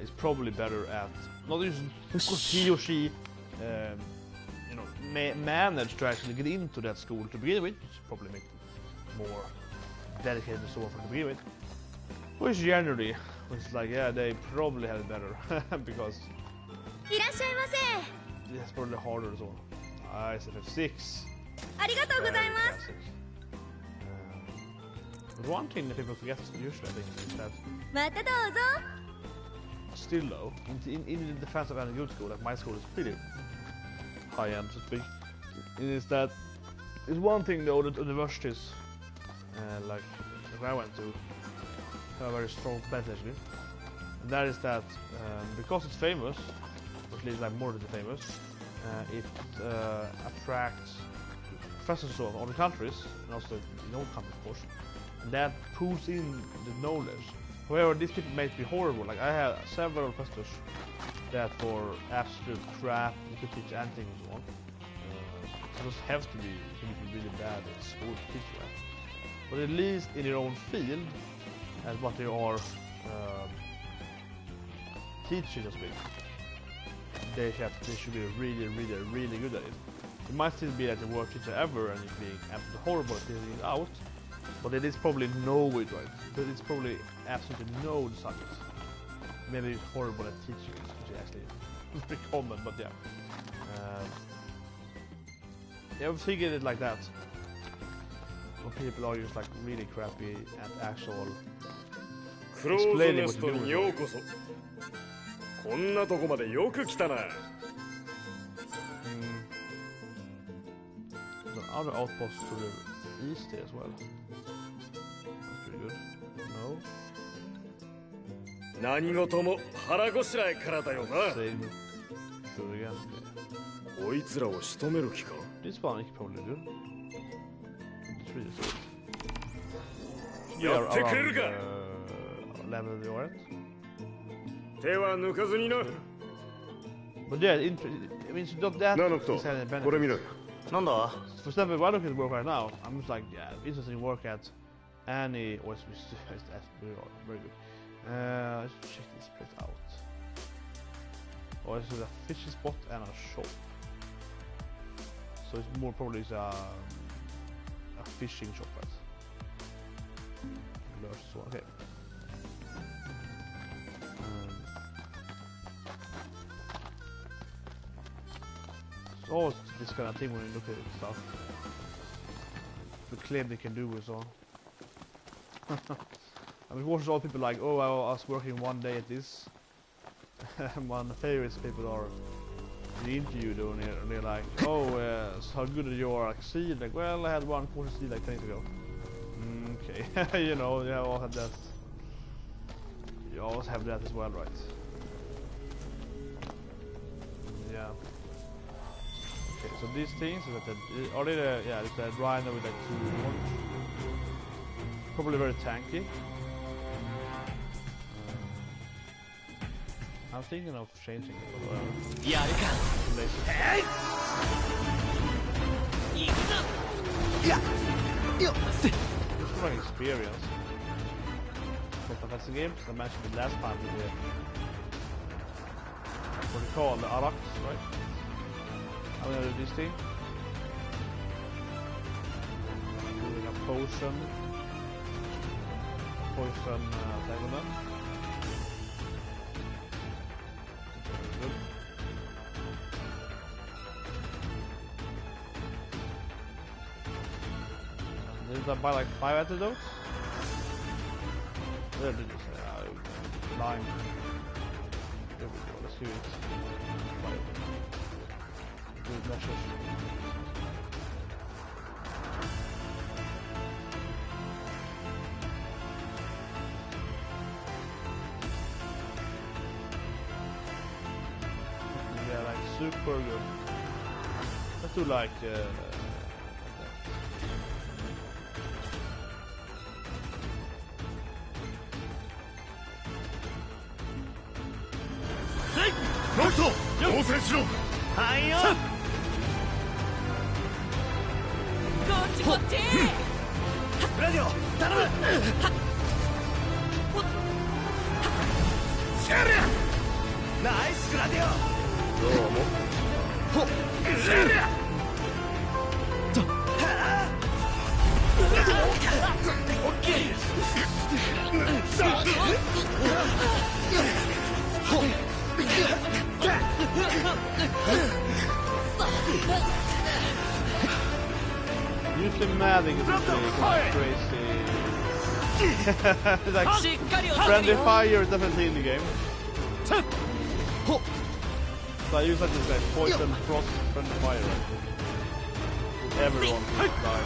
Speaker 1: is probably better at not just because he or she, managed to actually get into that school to begin with, which probably make them more dedicated and so on from the beginning with. Which generally was like, yeah, they probably had it better because it's probably harder as well. ISFF6. But one thing that people forget usually, I think, is that still though, in the defense of any good school, like my school is pretty high-end, so to speak, is that it's one thing though that universities, like I went to, have a very strong competition, and that is that because it's famous, or at least like more than famous, it attracts professors of other countries, and also in own countries of course, and that pulls in the knowledge. However, these people may be horrible. Like I had several professors that for absolute crap you could teach anything and so on. You just have to be really bad at school to teach that. But at least in your own field, and what they are teaching, so to speak, they should be really good at it. It might still be like the worst teacher ever, and it's being absolutely horrible at teaching it out. But it is probably know it, right? But it's probably absolutely know the subject. Maybe it's horrible at teaching it, which is actually pretty common, but yeah. Yeah, I've figured it like that. When people are just like really crappy at actual explaining what you're doing. There's another outpost to the east here as well. That's pretty good. No. Same. Do it again. Okay. This one you can probably do. It's really safe. Yeah, around level you're at. But yeah, I mean, so that is a benefit. For example, if I look at work right now, I'm just like, yeah, interesting work at any. Oh, it's very good. Let's check this place out. Oh, this is a fishing spot and a shop. So it's more probably a fishing shop, right? Okay. It's always this kind of thing when you look at stuff. The claim they can do is all. I mean, watch all people like, oh, I was working one day at this. One of the favorites people are the interview though, and they're like, oh, so how good you are like seed? Like, well, I had one quarter seed like 10 years ago. Okay, you know, you all have that. You always have that as well, right? Yeah. Okay, so these things are they the, yeah, it's a rhino with like 2 horns. Probably very tanky. I'm thinking of changing it, but it's more like experience. But that's the game I mentioned it last time with the what do you call the Arax, right? I'm gonna do this thing. Doing a poison attack on them. Good. Did I buy like 5 antidotes? Where did you say? Lime. Here we go, let's do it. Good measures. Yeah, like super good. Let's do like
Speaker 6: ノクト応戦しろ。
Speaker 2: はいよ。
Speaker 4: こっちこっち。
Speaker 2: ラディオ頼む。シェリアナイスラディオ。
Speaker 6: どうも。
Speaker 2: ほっシェリアとはオッケー。ほっ
Speaker 1: Usually Madding is crazy. Like friendly fire is definitely in the game. So I use like this like poison, frost, friendly fire. Everyone die.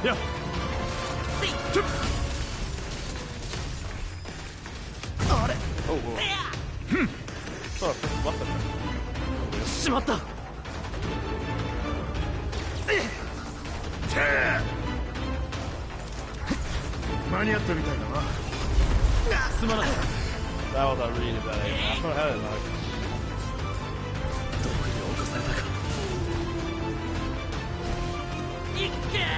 Speaker 2: Yeah.
Speaker 1: Oh, whoa. Sorry, what the fuck?
Speaker 2: しまった。
Speaker 6: 間に合ったみたいだな。
Speaker 2: すまない。
Speaker 1: That was a really bad aim. I don't have it like.
Speaker 2: 毒に侵されたか。いっけー。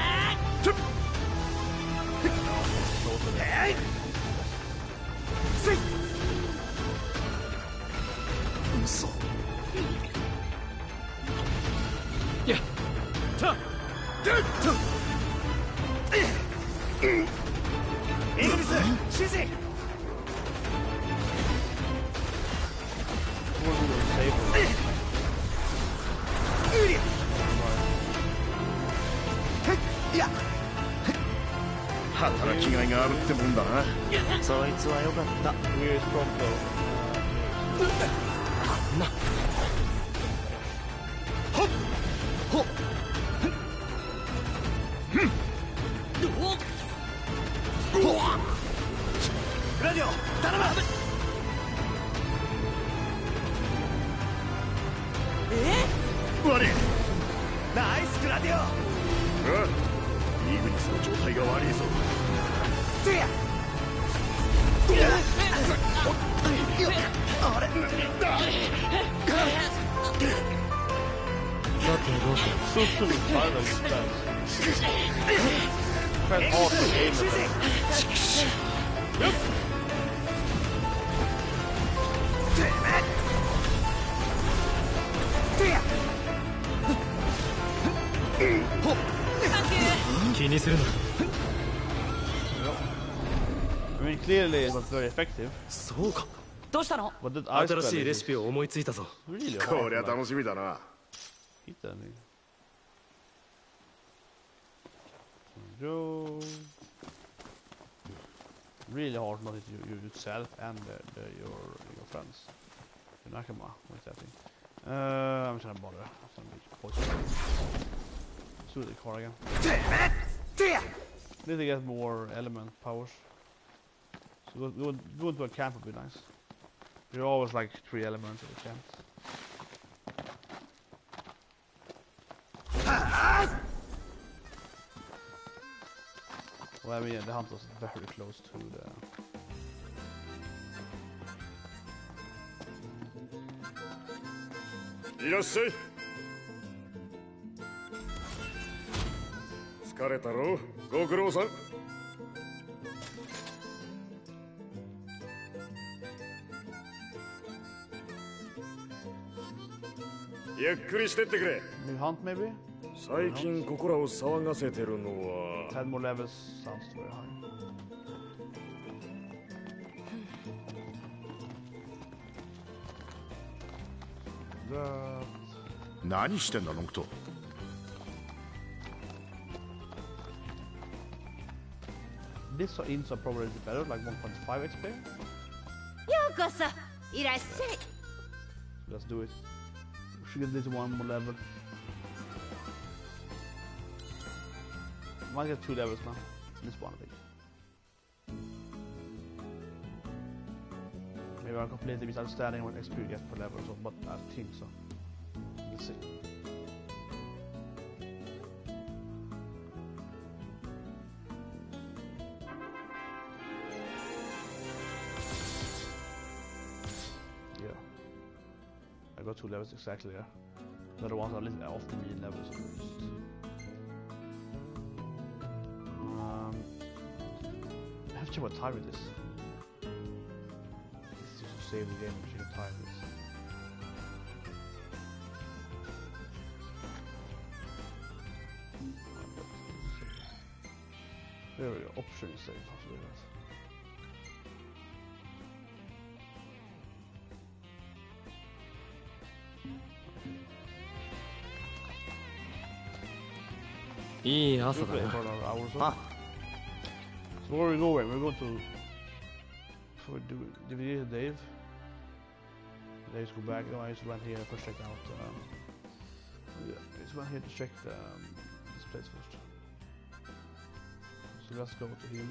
Speaker 6: 嘘。
Speaker 2: やったイグニス指示。
Speaker 6: 働きがいがあるってもんだな。
Speaker 2: そいつはよかった。
Speaker 1: Weird prop though.
Speaker 2: こんなほっほっラディオ頼む。
Speaker 6: 悪い。
Speaker 2: ナイスクラディオ。
Speaker 6: イグニスの状態が悪いぞ。
Speaker 2: せやあれさてどうしよう。
Speaker 1: Super violent stance. Quite hard to aim at that.
Speaker 2: 気にするな。
Speaker 1: I mean, clearly it was very effective.
Speaker 2: そうか。
Speaker 3: どうしたの？
Speaker 1: But that ice
Speaker 2: 新しい
Speaker 1: spell
Speaker 2: レ
Speaker 1: is
Speaker 2: シピを思いついたぞ。
Speaker 1: really
Speaker 6: こ
Speaker 1: hard.
Speaker 6: りゃ
Speaker 1: Like,
Speaker 6: 楽しみだな。
Speaker 1: hit that thing. go. Really hard not to you yourself and your friends. Nakama, what's that thing? I'm just gonna bother. It's gonna be poison. Let's do the car again. Need to get more element powers. So go into a camp would be nice. You're always like 3 elements at the camp. Well, I mean, the hunt was very close to the...
Speaker 2: Irasshai. 疲れたろう。ご苦労さん。ゆっくりしてってくれ。
Speaker 1: New hunt maybe?
Speaker 2: 最近ここらを騒がせてるのは。
Speaker 1: 10 more levels sounds very high.
Speaker 6: 何してんだノクト。
Speaker 1: This ins are probably better, like 1.5 XP.
Speaker 4: ようこそいらっしゃい。
Speaker 1: Let's do it. We should get this one more level. Might get 2 levels now. This one, I think. Maybe I'll completely misunderstanding what XP you get per level, so, but I think so. Let's see. Yeah. I got 2 levels exactly there. The other ones are off the mean levels. I have to check what time it is. Let's just save the game and check what time it is. There we go, option save. How to do that?
Speaker 5: Yeah,
Speaker 1: We'll play for another hour or so. So where are we going? We're going to... Before we do it, did we get Dave? Let's go back. No, I just went here first check out... yeah, just went here to check this place first. So let's go to him.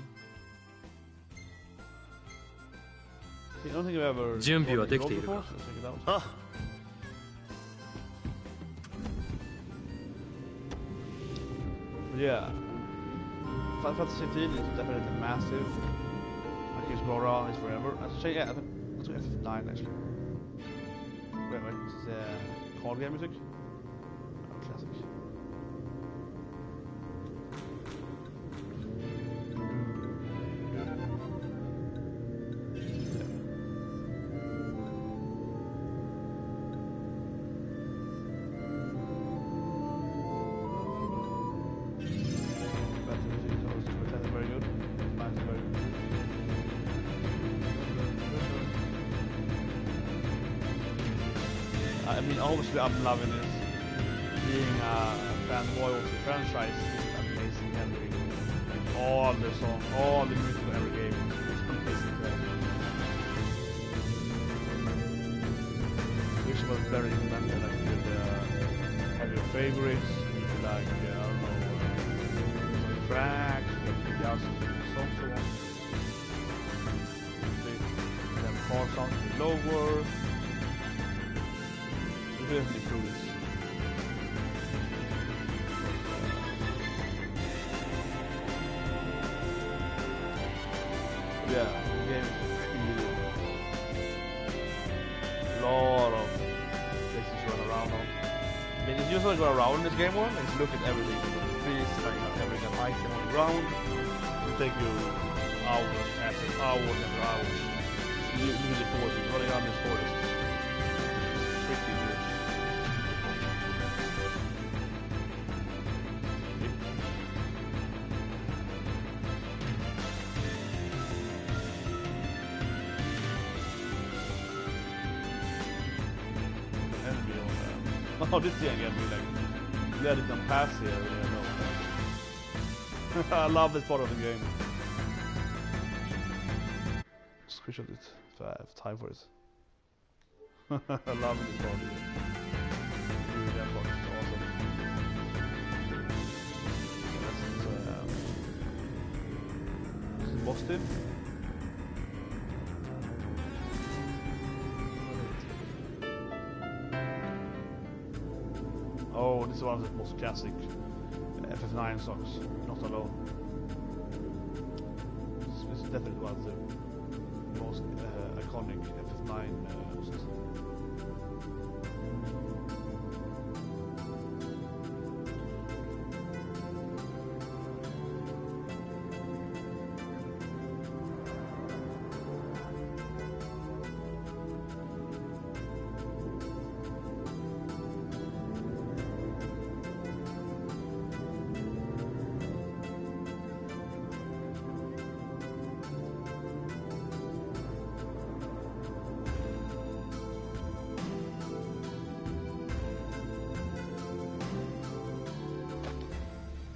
Speaker 1: I don't think I've ever...
Speaker 5: 準備はできているか。
Speaker 1: So let's check it out.
Speaker 5: あ、
Speaker 1: Yeah. Final Fantasy 15 is definitely massive. I can just go around this forever. Let's check, yeah, let's go F9 actually. Wait, this is card game music? Oh, classic. I mean, obviously I'm loving this. Being a fanboy of the franchise is amazing. Every all the songs, all the music of every game is amazing. Which was very inventive, like you could have your favorites, you could like, I don't know, tracks, you could just songs so on. Then car songs with lower. Definitely prove this. Yeah, the game is really a lot of places to run around on. I mean, it's usually go around in this game one, and look at everything. You look at trees, like every item on the ground. It will take you hours after hours after hours. It's really forcing. Running around this forest. Pretty good. Oh, this thing again, we like let it come past here. Yeah, no. I love this part of the game. Screenshot it if I have time for it. I love this part of the game. Dude, that part is awesome. This is boss team. Oh, this is one of the most classic FF9 songs, Not Alone. This is definitely one of the most iconic FF9 songs.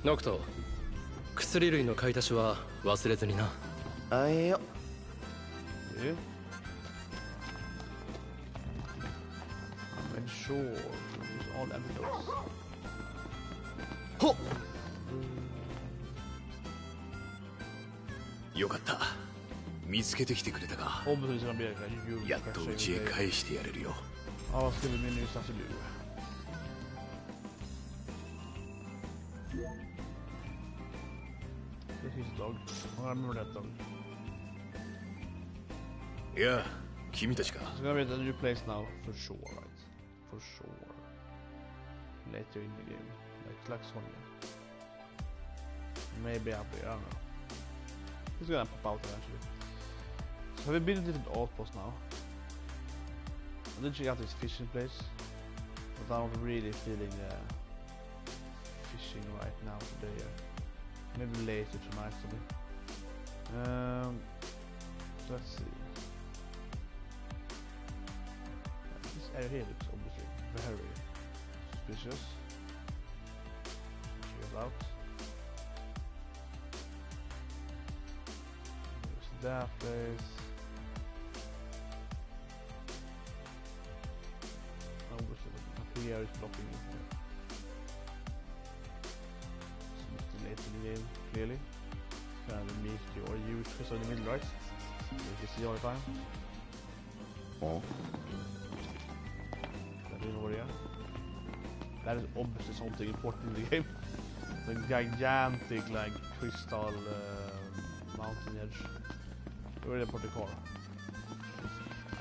Speaker 5: ノクト、薬類の買い足しは忘れずにな。
Speaker 3: あえよ。
Speaker 1: I'm sure use all antidotes.
Speaker 3: ほっ。
Speaker 2: よかった。見つけてきてくれたか。
Speaker 1: Obviously, it's gonna be like you.
Speaker 2: やっと家へ返してやれるよ。
Speaker 1: I'll give me new stuff to do. His dog. I remember that dog.
Speaker 2: いや、君たちか。
Speaker 1: It's gonna be at a new place now, for sure, right? For sure. Later in the game, like Sonya. Maybe up there, I don't know. He's gonna pop out eventually. So have we been to the outpost now? I did check out this fishing place, but I'm not really feeling fishing right now today. Maybe later tonight, maybe. Let's see. This area here looks obviously very suspicious. Check it out. There's that place. Obviously, up here is blocking it. Late in the game, clearly. And the meat or huge fish in the middle, right? You can see all the time.
Speaker 6: Oh.
Speaker 1: That is over here. That is obviously something important in the game. The gigantic, like, crystal mountain edge. Where they put the car.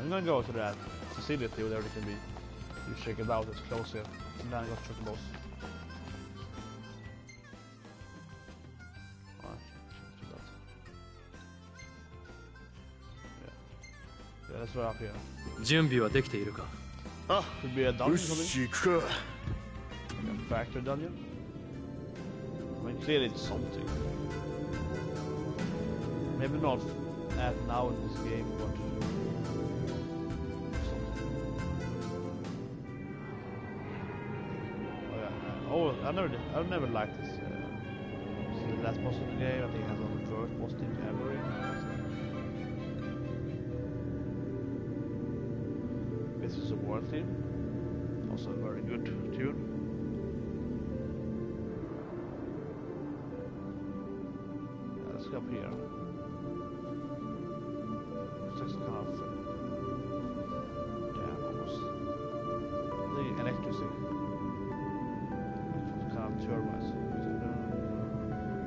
Speaker 1: I'm gonna go to that facility where everything can be. You check it out, it's close here. And then I got to check the boss. Yeah, that's right up here.
Speaker 5: 準備はできているか。
Speaker 6: あ、
Speaker 1: Could be a
Speaker 6: よ
Speaker 1: dungeon or
Speaker 6: し
Speaker 1: something.
Speaker 6: 行くか。
Speaker 1: Like a factory dungeon. I mean, clearly it's something. Maybe not at now in this game, but something. Oh yeah. Oh, I've never liked this. This is the last boss of the game. I think it has one of the first boss teams ever in. This is a world theme. Also a very good tune. Yeah, let's go up here. It's just kind of yeah, almost the electricity. It's kind of turbines.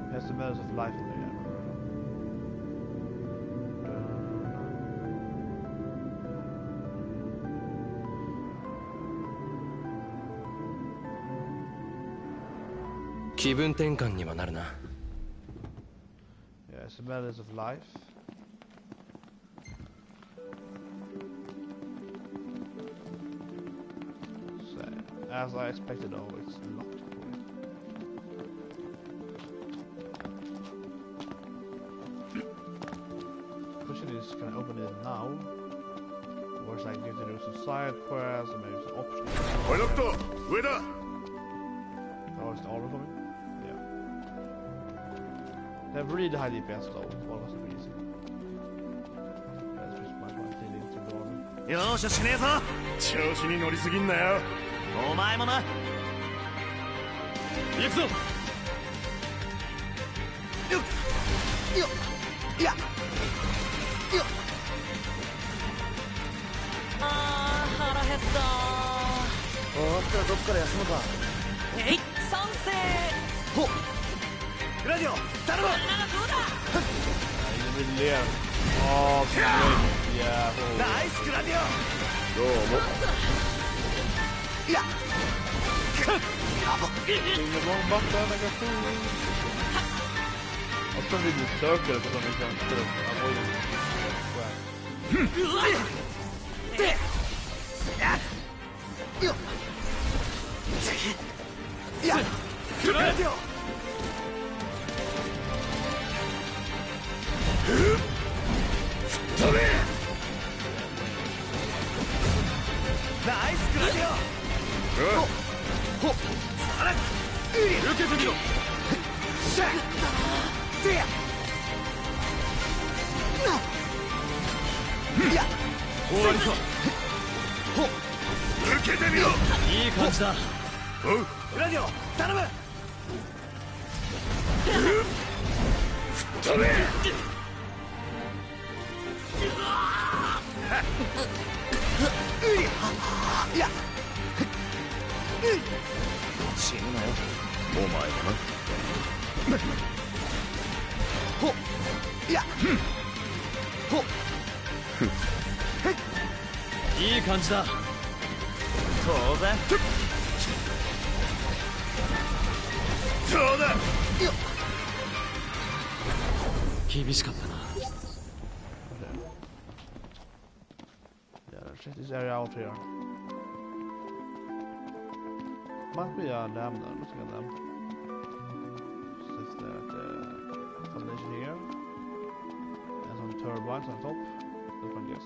Speaker 1: It has the melodies of life in there.
Speaker 5: 気分転換にはなるな。
Speaker 1: Yeah, it's the melodies of life. So, as I expected, oh, it's locked. Question is, can I open it now? Or should I give to do some side quests or maybe some options?
Speaker 6: おい、ノクト、上だ。
Speaker 1: Oh, is the order coming? Yeah. have really high DPS though, almost easy. That's just my feeling to go on.
Speaker 2: よーしゃしねえぞ調子に乗りすぎんなよお前もな行くぞよっよっいやよっ
Speaker 3: あー腹減った
Speaker 2: 終わったらどっから休むか
Speaker 3: えい賛成
Speaker 2: ほっラジオ頼む
Speaker 1: Oh, yeah.
Speaker 2: ナイスクラディオどうもいや
Speaker 1: In the wrong button, I got two. I was trying to do the circle, but I'm instead of avoiding
Speaker 2: いやクラディオ飛べナイスクラディオほっさら受けてみろシャッてやいや終わりかほっ受けてみろいい感じだおうクラディオ頼む吹っ飛べいや死ぬなよお前もなほっいやほっいい感じだ当然どうだよっ厳しかったな
Speaker 1: check this area out here. Might be a dam there, looking at them. Sits there at the foundation here. And some turbines on top. That's my guess.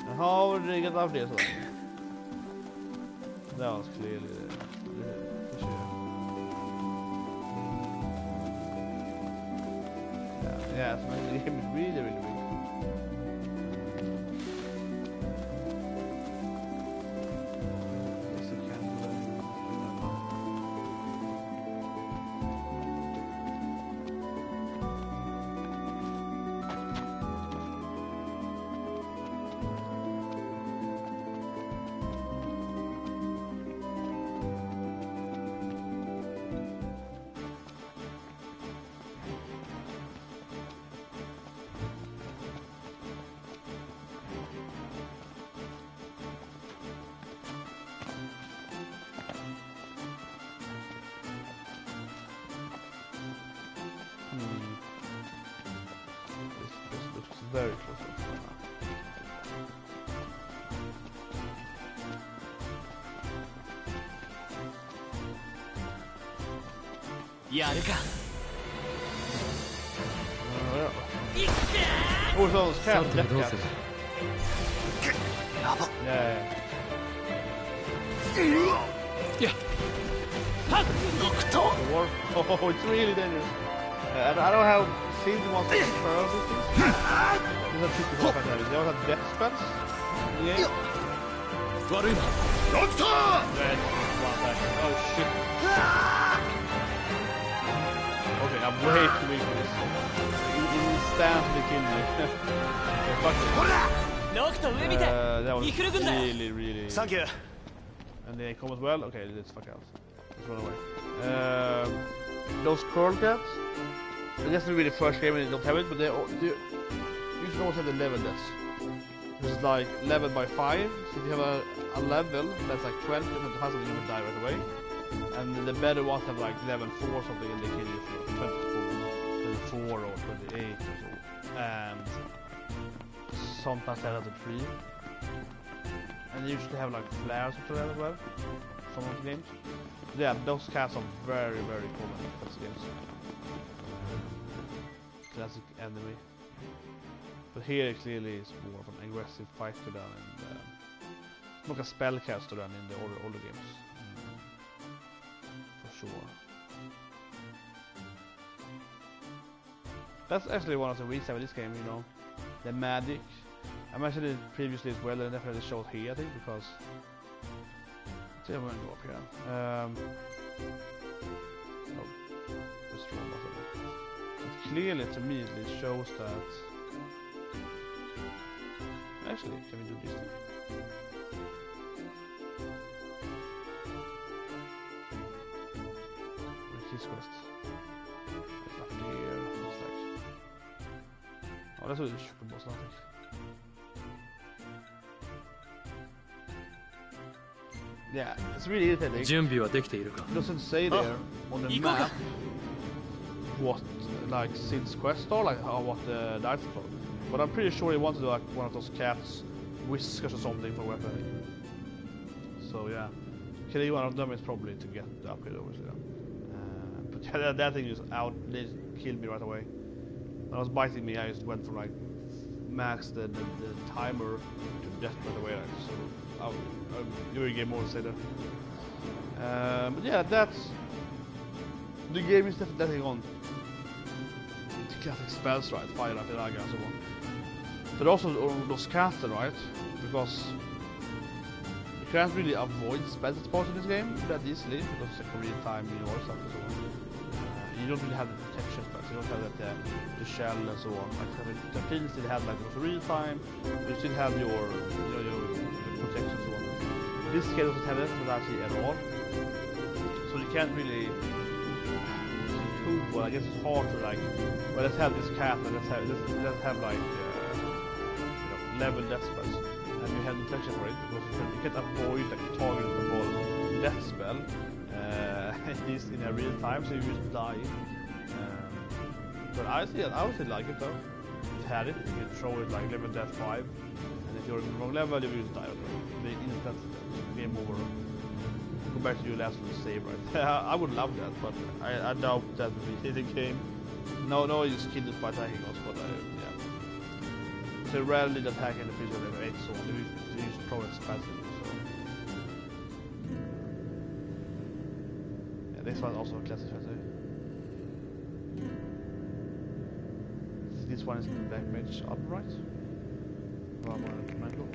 Speaker 1: And how did they get up there so? That was clearly the issue. Yeah, so the game is really, really big. Yes, it can do that. This looks very close up to that.
Speaker 2: Yeah.
Speaker 1: Oh, so those cats, death cats. Yeah. Oh, it's really dangerous. I don't know how seems to want to control these things. These are 54 fatalities. They all have death spells. Yeah.
Speaker 2: Doctor!
Speaker 1: Oh shit. Okay, I'm way too weak for this. He instantly killed me. Fuck it. That was really, really...
Speaker 2: Thank you.
Speaker 1: And they come as well? Okay, let's fuck out. Let's run away. Those curl cats, that's not really the first game and they don't have it, but you should also have the level deaths. This is like level by 5, so if you have a level that's like 20, then the person you will die right away. And the better ones have like level 4 or something and they kill you for 24 or 28 or so. And sometimes they have the 3. And they usually have like flares or that as well. Some of the games. Yeah, those cats are very, very common in those games. Classic enemy. But here it clearly is more of an aggressive fighter than in the... like a spellcaster than in the older games. sure. That's actually one of the reasons with this game, you know, the magic. I mentioned it previously as well, and definitely showed here, I think, because see, I'm gonna go up here. Oh, just wrong button. It clearly to me it shows that. Actually, can we do this thing? His quest. It's up here. Looks like. Oh, that's what the sugar boss, I think. Yeah, it's really irritating.
Speaker 5: 準備はできているか
Speaker 1: It doesn't say there on the map what like Sid's quest are, like what the dice are for. But I'm pretty sure he wanted like one of those cats whiskers or something for weapon. So yeah, killing one of them is probably to get the upgrade obviously. But yeah, that thing just they killed me right away. When I was biting me, I just went from like max the timer to death right away. Like, so I'll do a game more later. But yeah, that's the game is definitely on the classic spells, right? Fire up the Raga and so on. But also those caster, right? Because you can't really avoid spells at parts in this game that easily because it's like real time, you know, stuff and so on. You don't really have the protection spells. You don't have like the shell and so on. Like the pills still have like those real time. You still have your protection and so on. This game doesn't have it, but actually at all. So you can't really. Well, I guess it's hard to like. Well, let's have this cat and let's have like level death spells, and you have the protection for it because you can't avoid like targeting the ball death spell. At least in a real time, so you just die. But I would still like it though. If you had it, you can throw it like level death 5, and if you're in the wrong level, you will just die. The instant game over. Go back to your last one save, right? I would love that, but I doubt that would be the game. No, you just kill this by attacking us, but yeah. So rarely the attack in the future level 8, so they use throw expensive. So yeah, this one also a classic fantasy. This one is the black mage upright. Mango.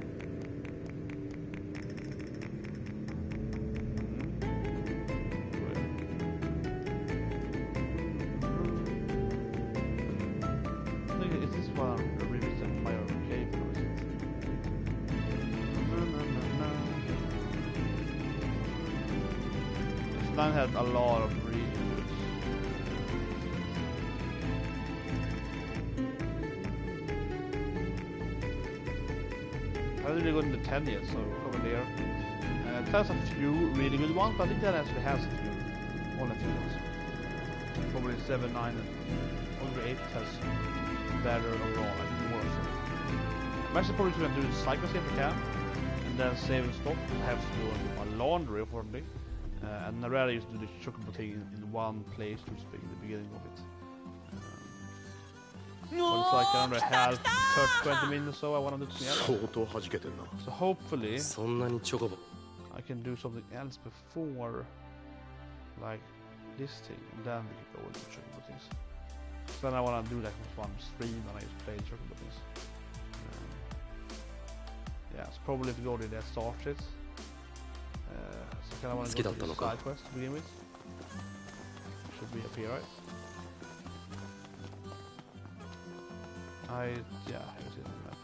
Speaker 1: This had a lot of really good. I haven't really gotten the 10 yet, so over there. It has a few really good ones, but I think that actually has a few. Only a few ones. Probably 7, 9, and only 8 has better overall, like more of them. I'm actually probably going to do the cycles if I can, and then save and stop. I have to do a laundry, unfortunately. And I rather used to do the chocobo thing in one place to speak in the beginning of it. But it's like another half, 20 minutes or so I want to do something else. So hopefully I can do something else before like this thing, and then we can go into chocobo things. So then I want to do like one stream and I just play chocobo things. Yeah, so probably if you go to that start it. So kind of want to go to the side quest to begin with. Should be up here, right? Yeah, I see it on the map.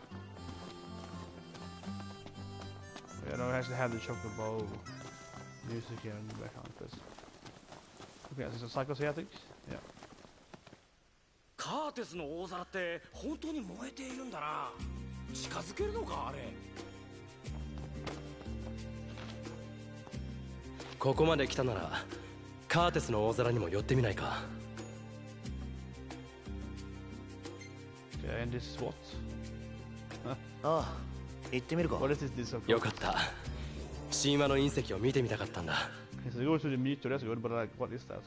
Speaker 1: Yeah, no, I actually have the chocobo music here in the background, please. Okay, this is a cycle here, I think. Yeah.
Speaker 2: カーテスの大皿って本当に燃えているんだな。近づけるのかあれ。
Speaker 5: ここまで来たならカーテスの大皿にも寄ってみないか。
Speaker 1: Okay, and this is what?
Speaker 7: ああ、行ってみるか。
Speaker 1: What is this?
Speaker 5: よかった。神話の隕石を見てみたかったんだ。
Speaker 1: Okay, so you go to the meter, that's good, but like, what is that?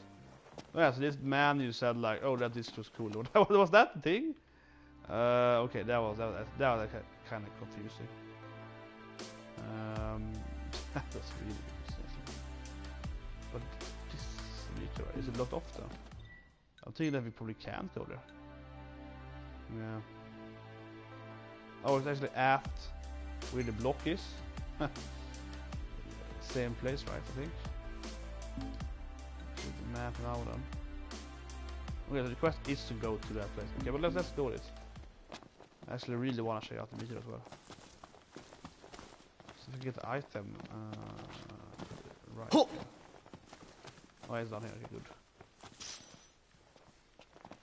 Speaker 1: Oh yeah, so this man you said like, oh, that is just cool. What was that thing? Okay, that was kind of confusing. That's really interesting. But this meteor? Is it locked off then? I'm thinking that we probably can't go there. Yeah. Oh, it's actually at where the block is. Same place, right? I think. With the map now then. Okay, so the quest is to go to that place. Okay, but let's go with it. I actually really want to check out the meteor as well. So if we get the item, right. Oh, it's down here. Okay, good.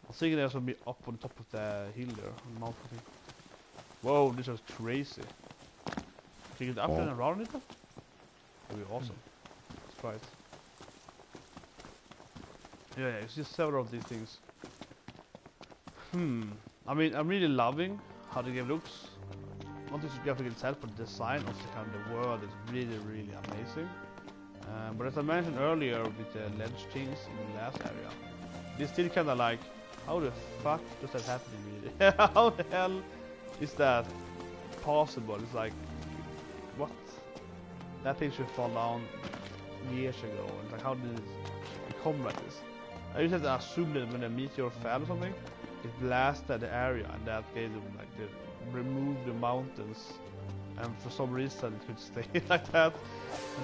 Speaker 1: I was thinking there's gonna be up on top of the hill there, on the mountain thing. Whoa, this was crazy. Can you get up there and around it? That'd be awesome. Let's try it. Yeah, it's just several of these things. I mean, I'm really loving how the game looks. Not just graphic itself, but the design of the kind of the world is really, really amazing. But as I mentioned earlier with the ledge things in the last area, this still kind of like, how the fuck does that happen really? How the hell is that possible? It's like, what? That thing should fall down years ago. It's like, how did it become like this? I used to assume that when a meteor fell or something, it blasted the area and that gave them like removed the mountains, and for some reason it could stay like that,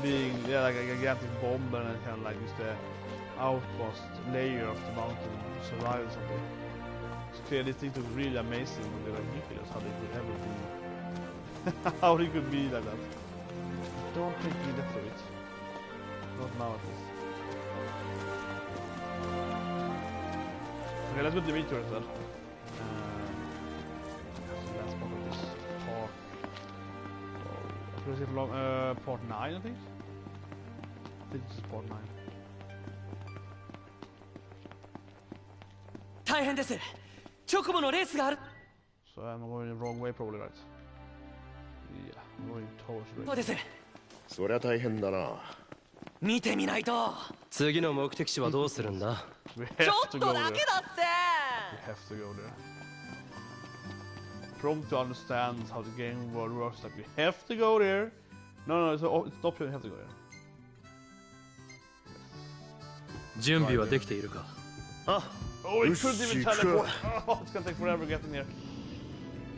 Speaker 1: being like a gigantic bomb and then kind of like just the outpost layer of the mountain to survive or something. It's clear these things look really amazing when they were ridiculous how they could ever be. How they could be like that. Don't take me left of it. Not now at least. Okay, let's go to the meteor instead. That's part of this part. Is it long, part 9 I think? I think this is part 9. So I'm going the wrong way probably, right? Yeah, I'm going towards right.
Speaker 6: そりゃ大変だな。
Speaker 3: 見てみないと。
Speaker 5: 次の目的地はどうするんだ？
Speaker 3: ちょっとだけだって。
Speaker 1: We have to go there. Prompt to understand how the game world works. Like we have to go there. No, it's not you have to go there.
Speaker 5: 準備はできているか？
Speaker 6: あ、
Speaker 1: Oh, it couldn't even teleport. Oh, it's gonna take forever getting there.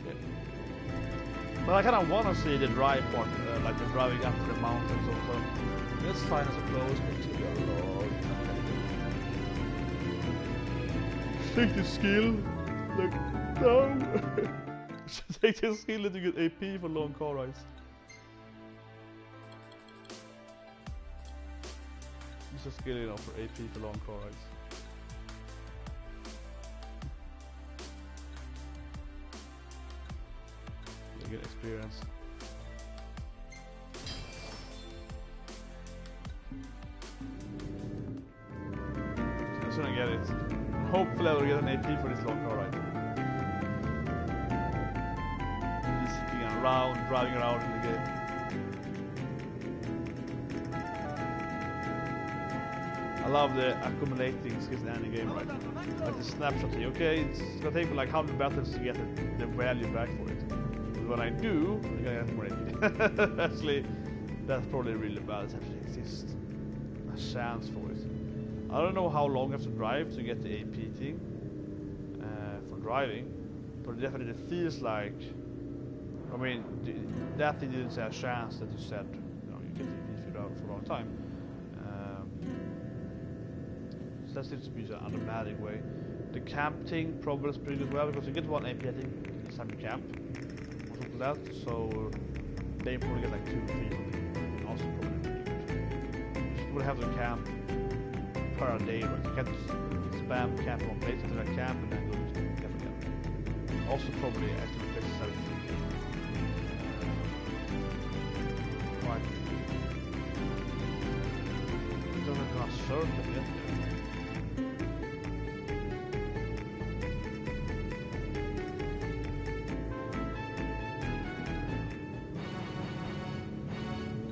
Speaker 1: Okay. But I kind of want to see the drive part, like the driving up the mountains also. Let's find us a close to the Lord. Take the skill, like down. Take the skill to get AP for long car rides. It's a skill enough for AP for long car rides. You get experience. As soon as I get it, hopefully I will get an AP for this long car ride. Just sitting around, driving around in the game. I love the accumulating skills in any game, right? Like the snapshot here. Okay, it's gonna take me like 100 battles to get the value back for it. But when I do, I'm gonna get more AP. Actually, that's probably really bad. It actually exists a chance for it. I don't know how long I have to drive to get the AP thing for driving, but it definitely feels like, I mean, that thing didn't say a chance that you said, you know, you get the AP if you drive for a long time. So that seems to be an automatic way. The camp thing probably is pretty good as well, because you get one AP I think each time you camp, or something like that, so they probably get like 2 or 3 something. Also probably pretty good. You will have to camp per day, right? You can't just spam camp on place to that camp and then go to camp again. Also probably actually replaces everything. Right. It doesn't have a circle yet.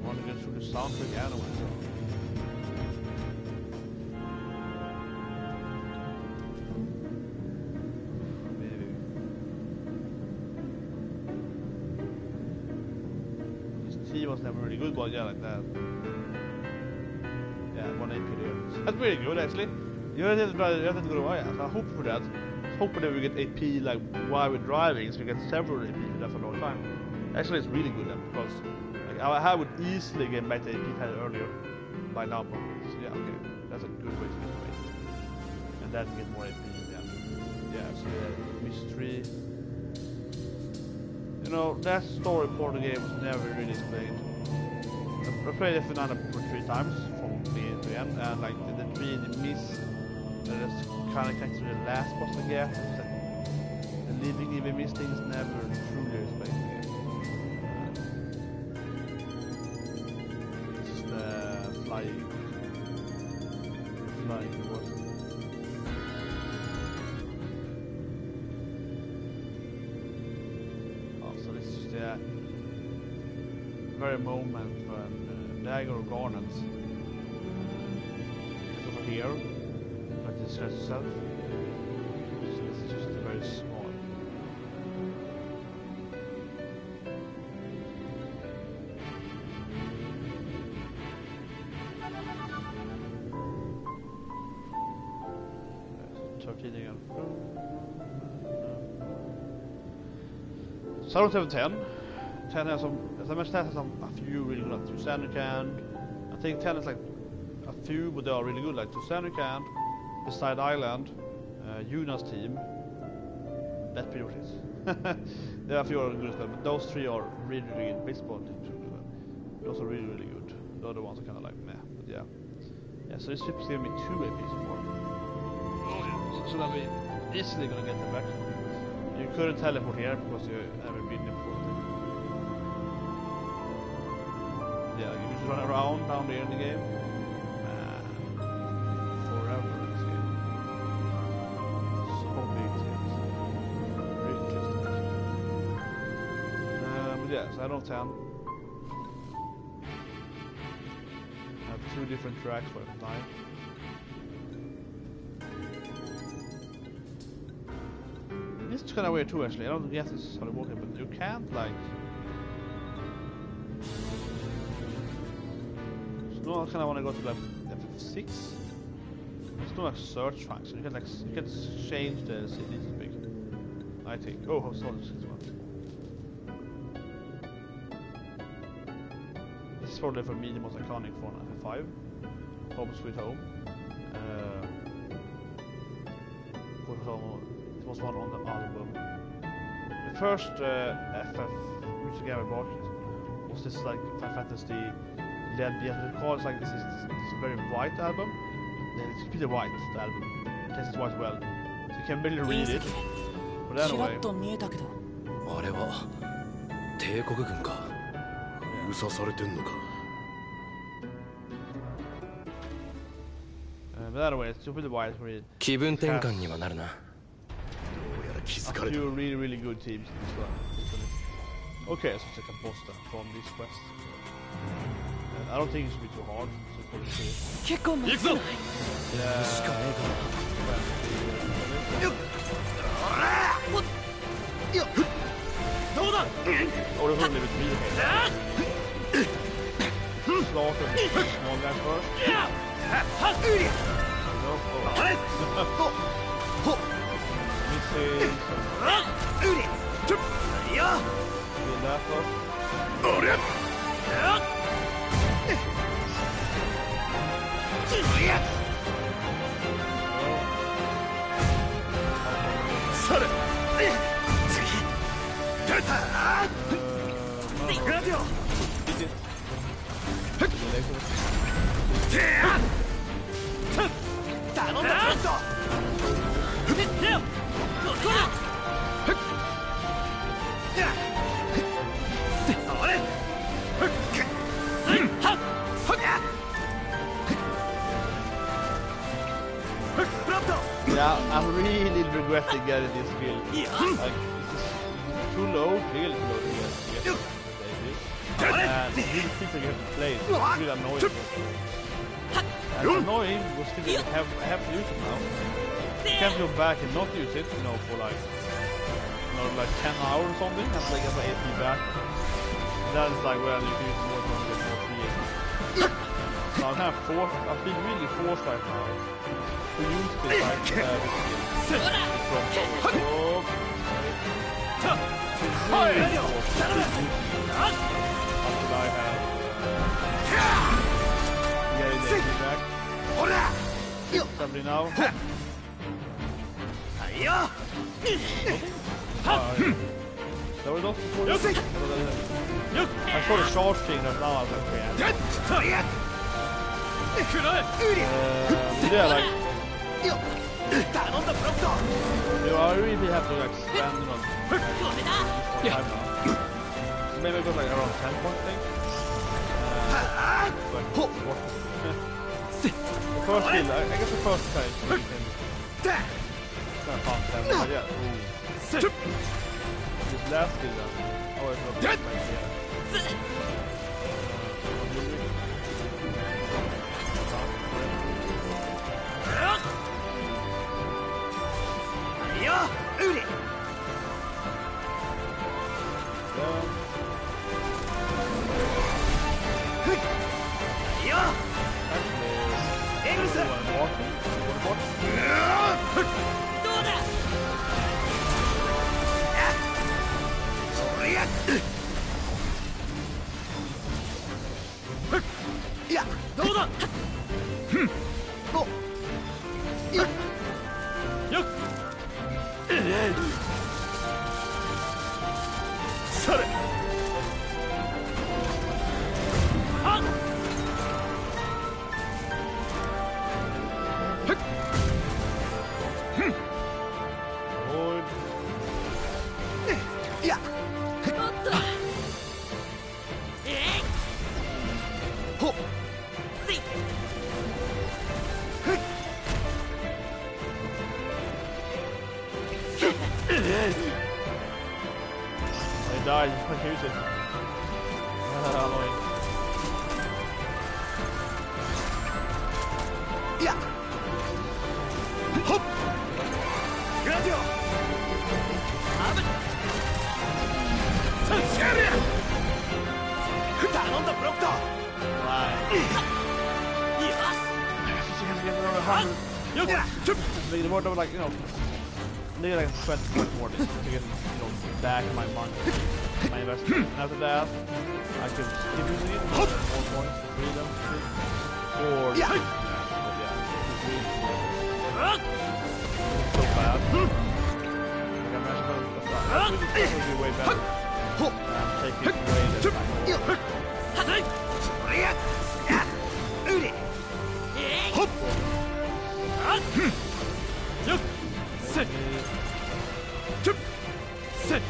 Speaker 1: Want to get through the soundtrack anyway, so. Was never really good, but yeah, like that. Yeah, 1 AP there. That's really good actually. You have to go to I hope for that. Hoping that we get AP like while we're driving, so we get several AP for that for a long time. Actually, it's really good then, because like, I would easily get back to AP pad earlier by now probably. So yeah, okay, that's a good way to get away. And then get more AP. Yeah, so mystery. You know, that story part of the game was never really explained. I played it for 3 times from beginning to end, and like the 3 miss. That's kind of connected to the last boss I guess. The living even miss things never truly explained again. It's just flying. Flying towards. Oh, so this is just the very moment when Dagger Garnets is over here. Disguise itself. So this is just very small. So 13 again. Start with 10. 10 has some, as I mentioned, 10 has a few really good, like Tusander Can. I think 10 is like a few, but they are really good, like Tusander Can. Beside Island, Yuna's team. That's pretty much it. There are a few other good stuff, but those 3 are really, really good. Baseball teams, those are really, really good. The other ones are kind of like meh, but yeah. Yeah, so this ship is giving me 2 AP so far. So then we easily gonna get them back. You couldn't teleport here because you haven't been there before. Yeah, you just run around down there in the game. Forever. Yeah, so out of 10. I have 2 different tracks for every time. This is kind of weird too actually. I don't guess this is how to work it, but you can't like... So now I kind of want to go to like F6. There's no like search function. You can change the cities to big. I think. Oh, how sorry, this one. This is probably for me the most iconic for F5. Home Sweet Home. It was one on the album. The first FF music I ever bought was this like Final Fantasy led because like this is very white album. It's pretty white, the album. It has white well. So you can barely read it. But anyway.
Speaker 5: あれは帝国軍か。
Speaker 6: 封鎖されてんのか。
Speaker 1: But anyway, it's pretty white read.
Speaker 5: 気分転換にはなるな。
Speaker 1: A few really, really good teams in this one. Okay, so check a poster from this quest. I don't think it should be too hard. So yeah, I'm really regretting getting this build. Like, this is too low, really too low to get this. And really things that you have to play, it's really annoying. And it's annoying because I have to use it now. You can't go back and not use it, you know, for like, you know, like 10 hours or something, and like have an AP back. That is like, well, you can use more than more 3 AP. So I'm kind of forced. I feel really forced right now to use this like skill. After I have back. Somebody now. There was also before I saw the charge thing that now I was like, yeah, like I really have to like spend on time now. So maybe I got like around 10 points thing. The first skill, I guess the first time you can kind of fun 10, but yeah. This last skill then. Oh, it's not like here. I died, I can't use it. Annoying.
Speaker 2: Yeah. Hop. Radio. Amen. Sanseria.頼んだブロックだ。
Speaker 1: They were like, you know, they like 20 more to get, you know, back my money, my investment. After that, I could keep using it, more points, read them, or yeah, so bad. Like I mentioned, that would be way better than taking away this time.
Speaker 2: Sit. Sit.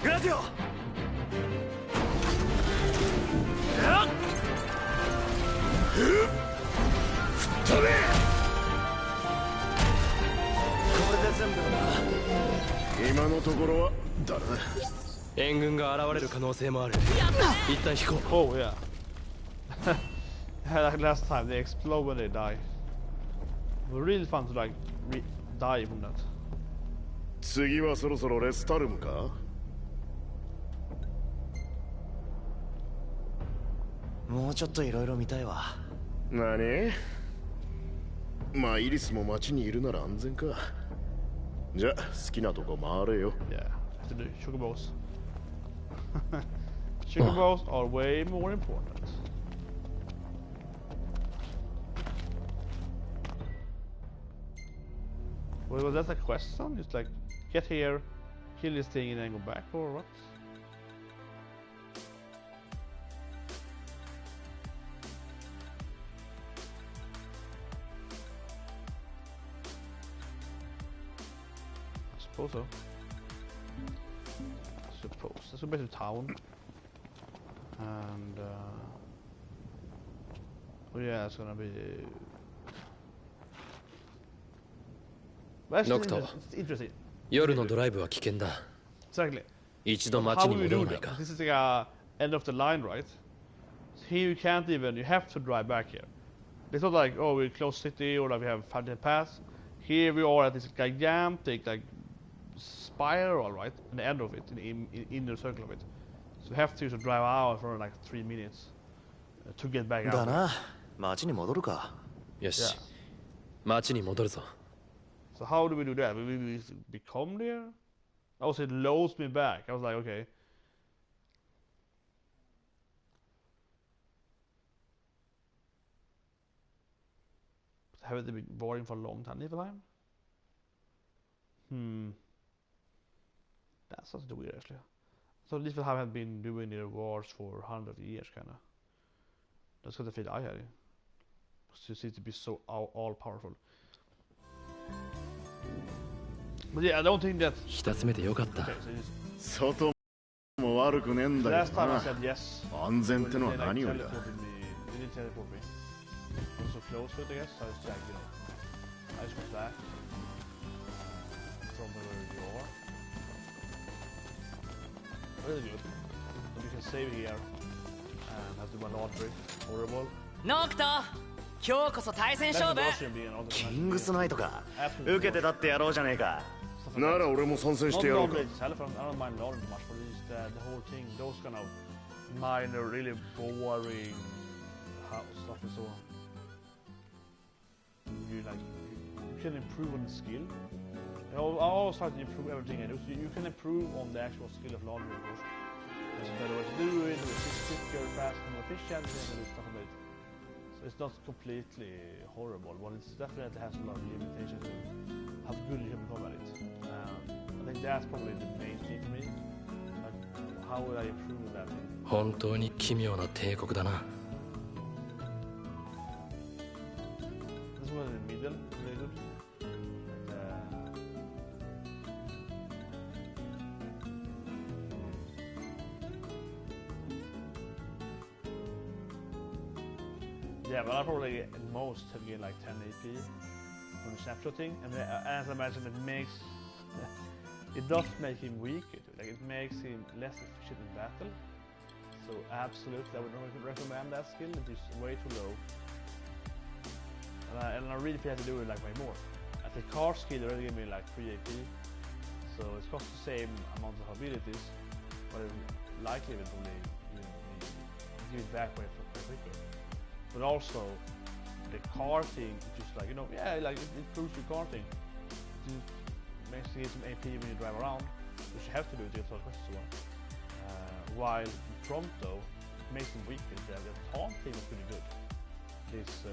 Speaker 2: Radio.今のところはだな。
Speaker 5: 援軍が現れる可能性もある。一旦引こう。
Speaker 1: Oh yeah. Like last time they explode when they die. It was really fun to like die from that.
Speaker 6: 次はそろそろレスタルムか？
Speaker 7: もうちょっといろいろ見たいわ。
Speaker 6: 何？まあイリスも町にいるなら安全か。じゃあ好きなとこ回れよ。
Speaker 1: Yeah, have to do chocobos. Chocobos are way more important. Well, was that a question? Just like get here, kill this thing, and then go back, or what? I suppose so. suppose. Let's go back to town. And oh yeah, it's gonna be.
Speaker 5: Nocto.
Speaker 1: It's interesting.
Speaker 5: 夜のドライブは危険だ。
Speaker 1: Exactly.
Speaker 5: 一度街
Speaker 1: How
Speaker 5: に
Speaker 1: will you
Speaker 5: 戻
Speaker 1: do
Speaker 5: らない
Speaker 1: that?
Speaker 5: か。
Speaker 1: This is like a end of the line, right? Here you can't even. You have to drive back here. It's not like, oh, we're close city or like we have 5 pass. Here we are at this gigantic like spiral, right? In the end of it, in the inner circle of it. So you have to drive out for like 3 minutes to get back out.
Speaker 7: だな。街に戻るか。
Speaker 5: よし。
Speaker 1: Yeah.
Speaker 5: 街に戻るぞ。
Speaker 1: So how do we do that? Will we become there? Also, it loads me back. I was like, okay. Haven't they been boring for a long time, Niflheim? That sounds weird, actually. So Niflheim had been doing the rewards for 100 years, kind of. That's what the feel I had. It seems to be so all powerful. But yeah, I don't think that.
Speaker 5: 一つ目でよかった。
Speaker 1: Okay, so just,
Speaker 6: 外も悪くねえんだ
Speaker 1: last
Speaker 6: けど
Speaker 1: time I
Speaker 6: な。
Speaker 1: said yes.
Speaker 6: 安全ってのは
Speaker 1: They, like,
Speaker 6: 何よりだ。
Speaker 1: teleported me. They didn't teleport me. I was so close to it, I guess. So I just like, you know, I just went back from where you are. Really good. But you can save here and have to do my laundry. Horrible.
Speaker 3: ノクト今日こそ対戦
Speaker 1: That's
Speaker 3: 勝
Speaker 1: the
Speaker 3: 負
Speaker 1: boss being all the
Speaker 7: キングスナイトか。
Speaker 1: Absolutely.
Speaker 7: 受けてたってやろうじゃねえか。
Speaker 6: なら俺も参戦してやろう
Speaker 1: Not
Speaker 6: か。
Speaker 1: laundry itself, I don't mind laundry much, but it's the whole thing, those kind of minor, really boring stuff and so on. You like, you can improve on the skill. I always try to improve everything I do. So you can improve on the actual skill of laundry, of course. There's a better way to do it, it's quicker, faster, more efficient, you can do stuff about it. So it's not completely horrible, but it definitely has a lot of limitations to how good you can become at it. I think that's probably the main thing for me. Like, how would I improve on that?
Speaker 5: 本当に奇妙な帝国だな。
Speaker 1: This one in the middle, really good. Yeah, but I probably at most have gained like 10 AP from the snapshot thing, and as I mentioned, it makes it does make him weaker. Like it makes him less efficient in battle. So absolutely, I would recommend that skill. It is way too low, and I really feel I have to do it like way more. At the car skill, already gave me like 3 AP, so it's cost the same amount of abilities, but it likely will probably give it back way quicker. But also, the car thing, just like, you know, yeah, like it improves your car thing. It makes you get some AP when you drive around, which you have to do to get all the questions you want. While in Prompto, it makes him weaker. The taunt thing was pretty good. This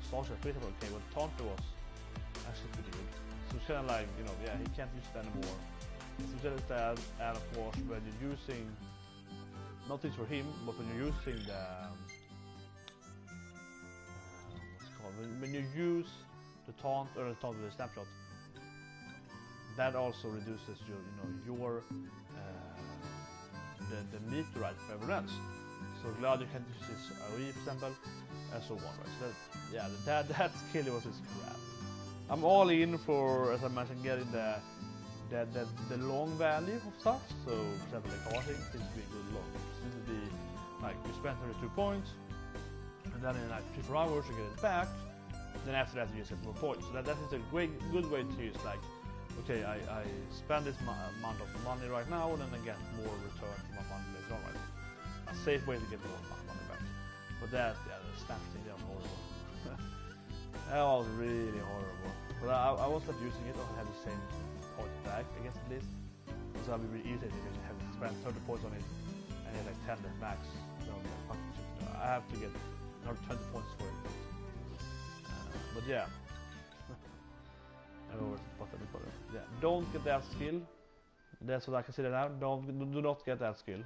Speaker 1: Starship pretty okay, but taunt was actually pretty good. So it's kind of like, you know, yeah, he can't use it anymore. So just that, and of course, when you're using, not this for him, but when you're using the when you use the taunt or the taunt with the snapshot, that also reduces your the meteorite for everyone else. So glad you can use this AoE, for example, and so on. Right? So that skill was just crap. I'm all in for, as I mentioned, getting the long value of stuff. So for example, the car thing seems to be good long. Seems to be like you spend 32 points. And then in like 3-4 hours you get it back. Then after that you just get more points. So that is a good way to use, like, okay, I spend this amount of money right now, and then I get more return from my money later on, right? A safe way to get more money back. But that, yeah, the snap thing, that was horrible. That was really horrible. But I won't stop using it, or have the same point back, I guess, at least. So I'll be really irritated if I have to spend 30 points on it, and get like 10 max. So like, I have to get another 20 points for it. But yeah. I know what I mean. Yeah, don't get that skill. That's what I consider now. Do not get that skill.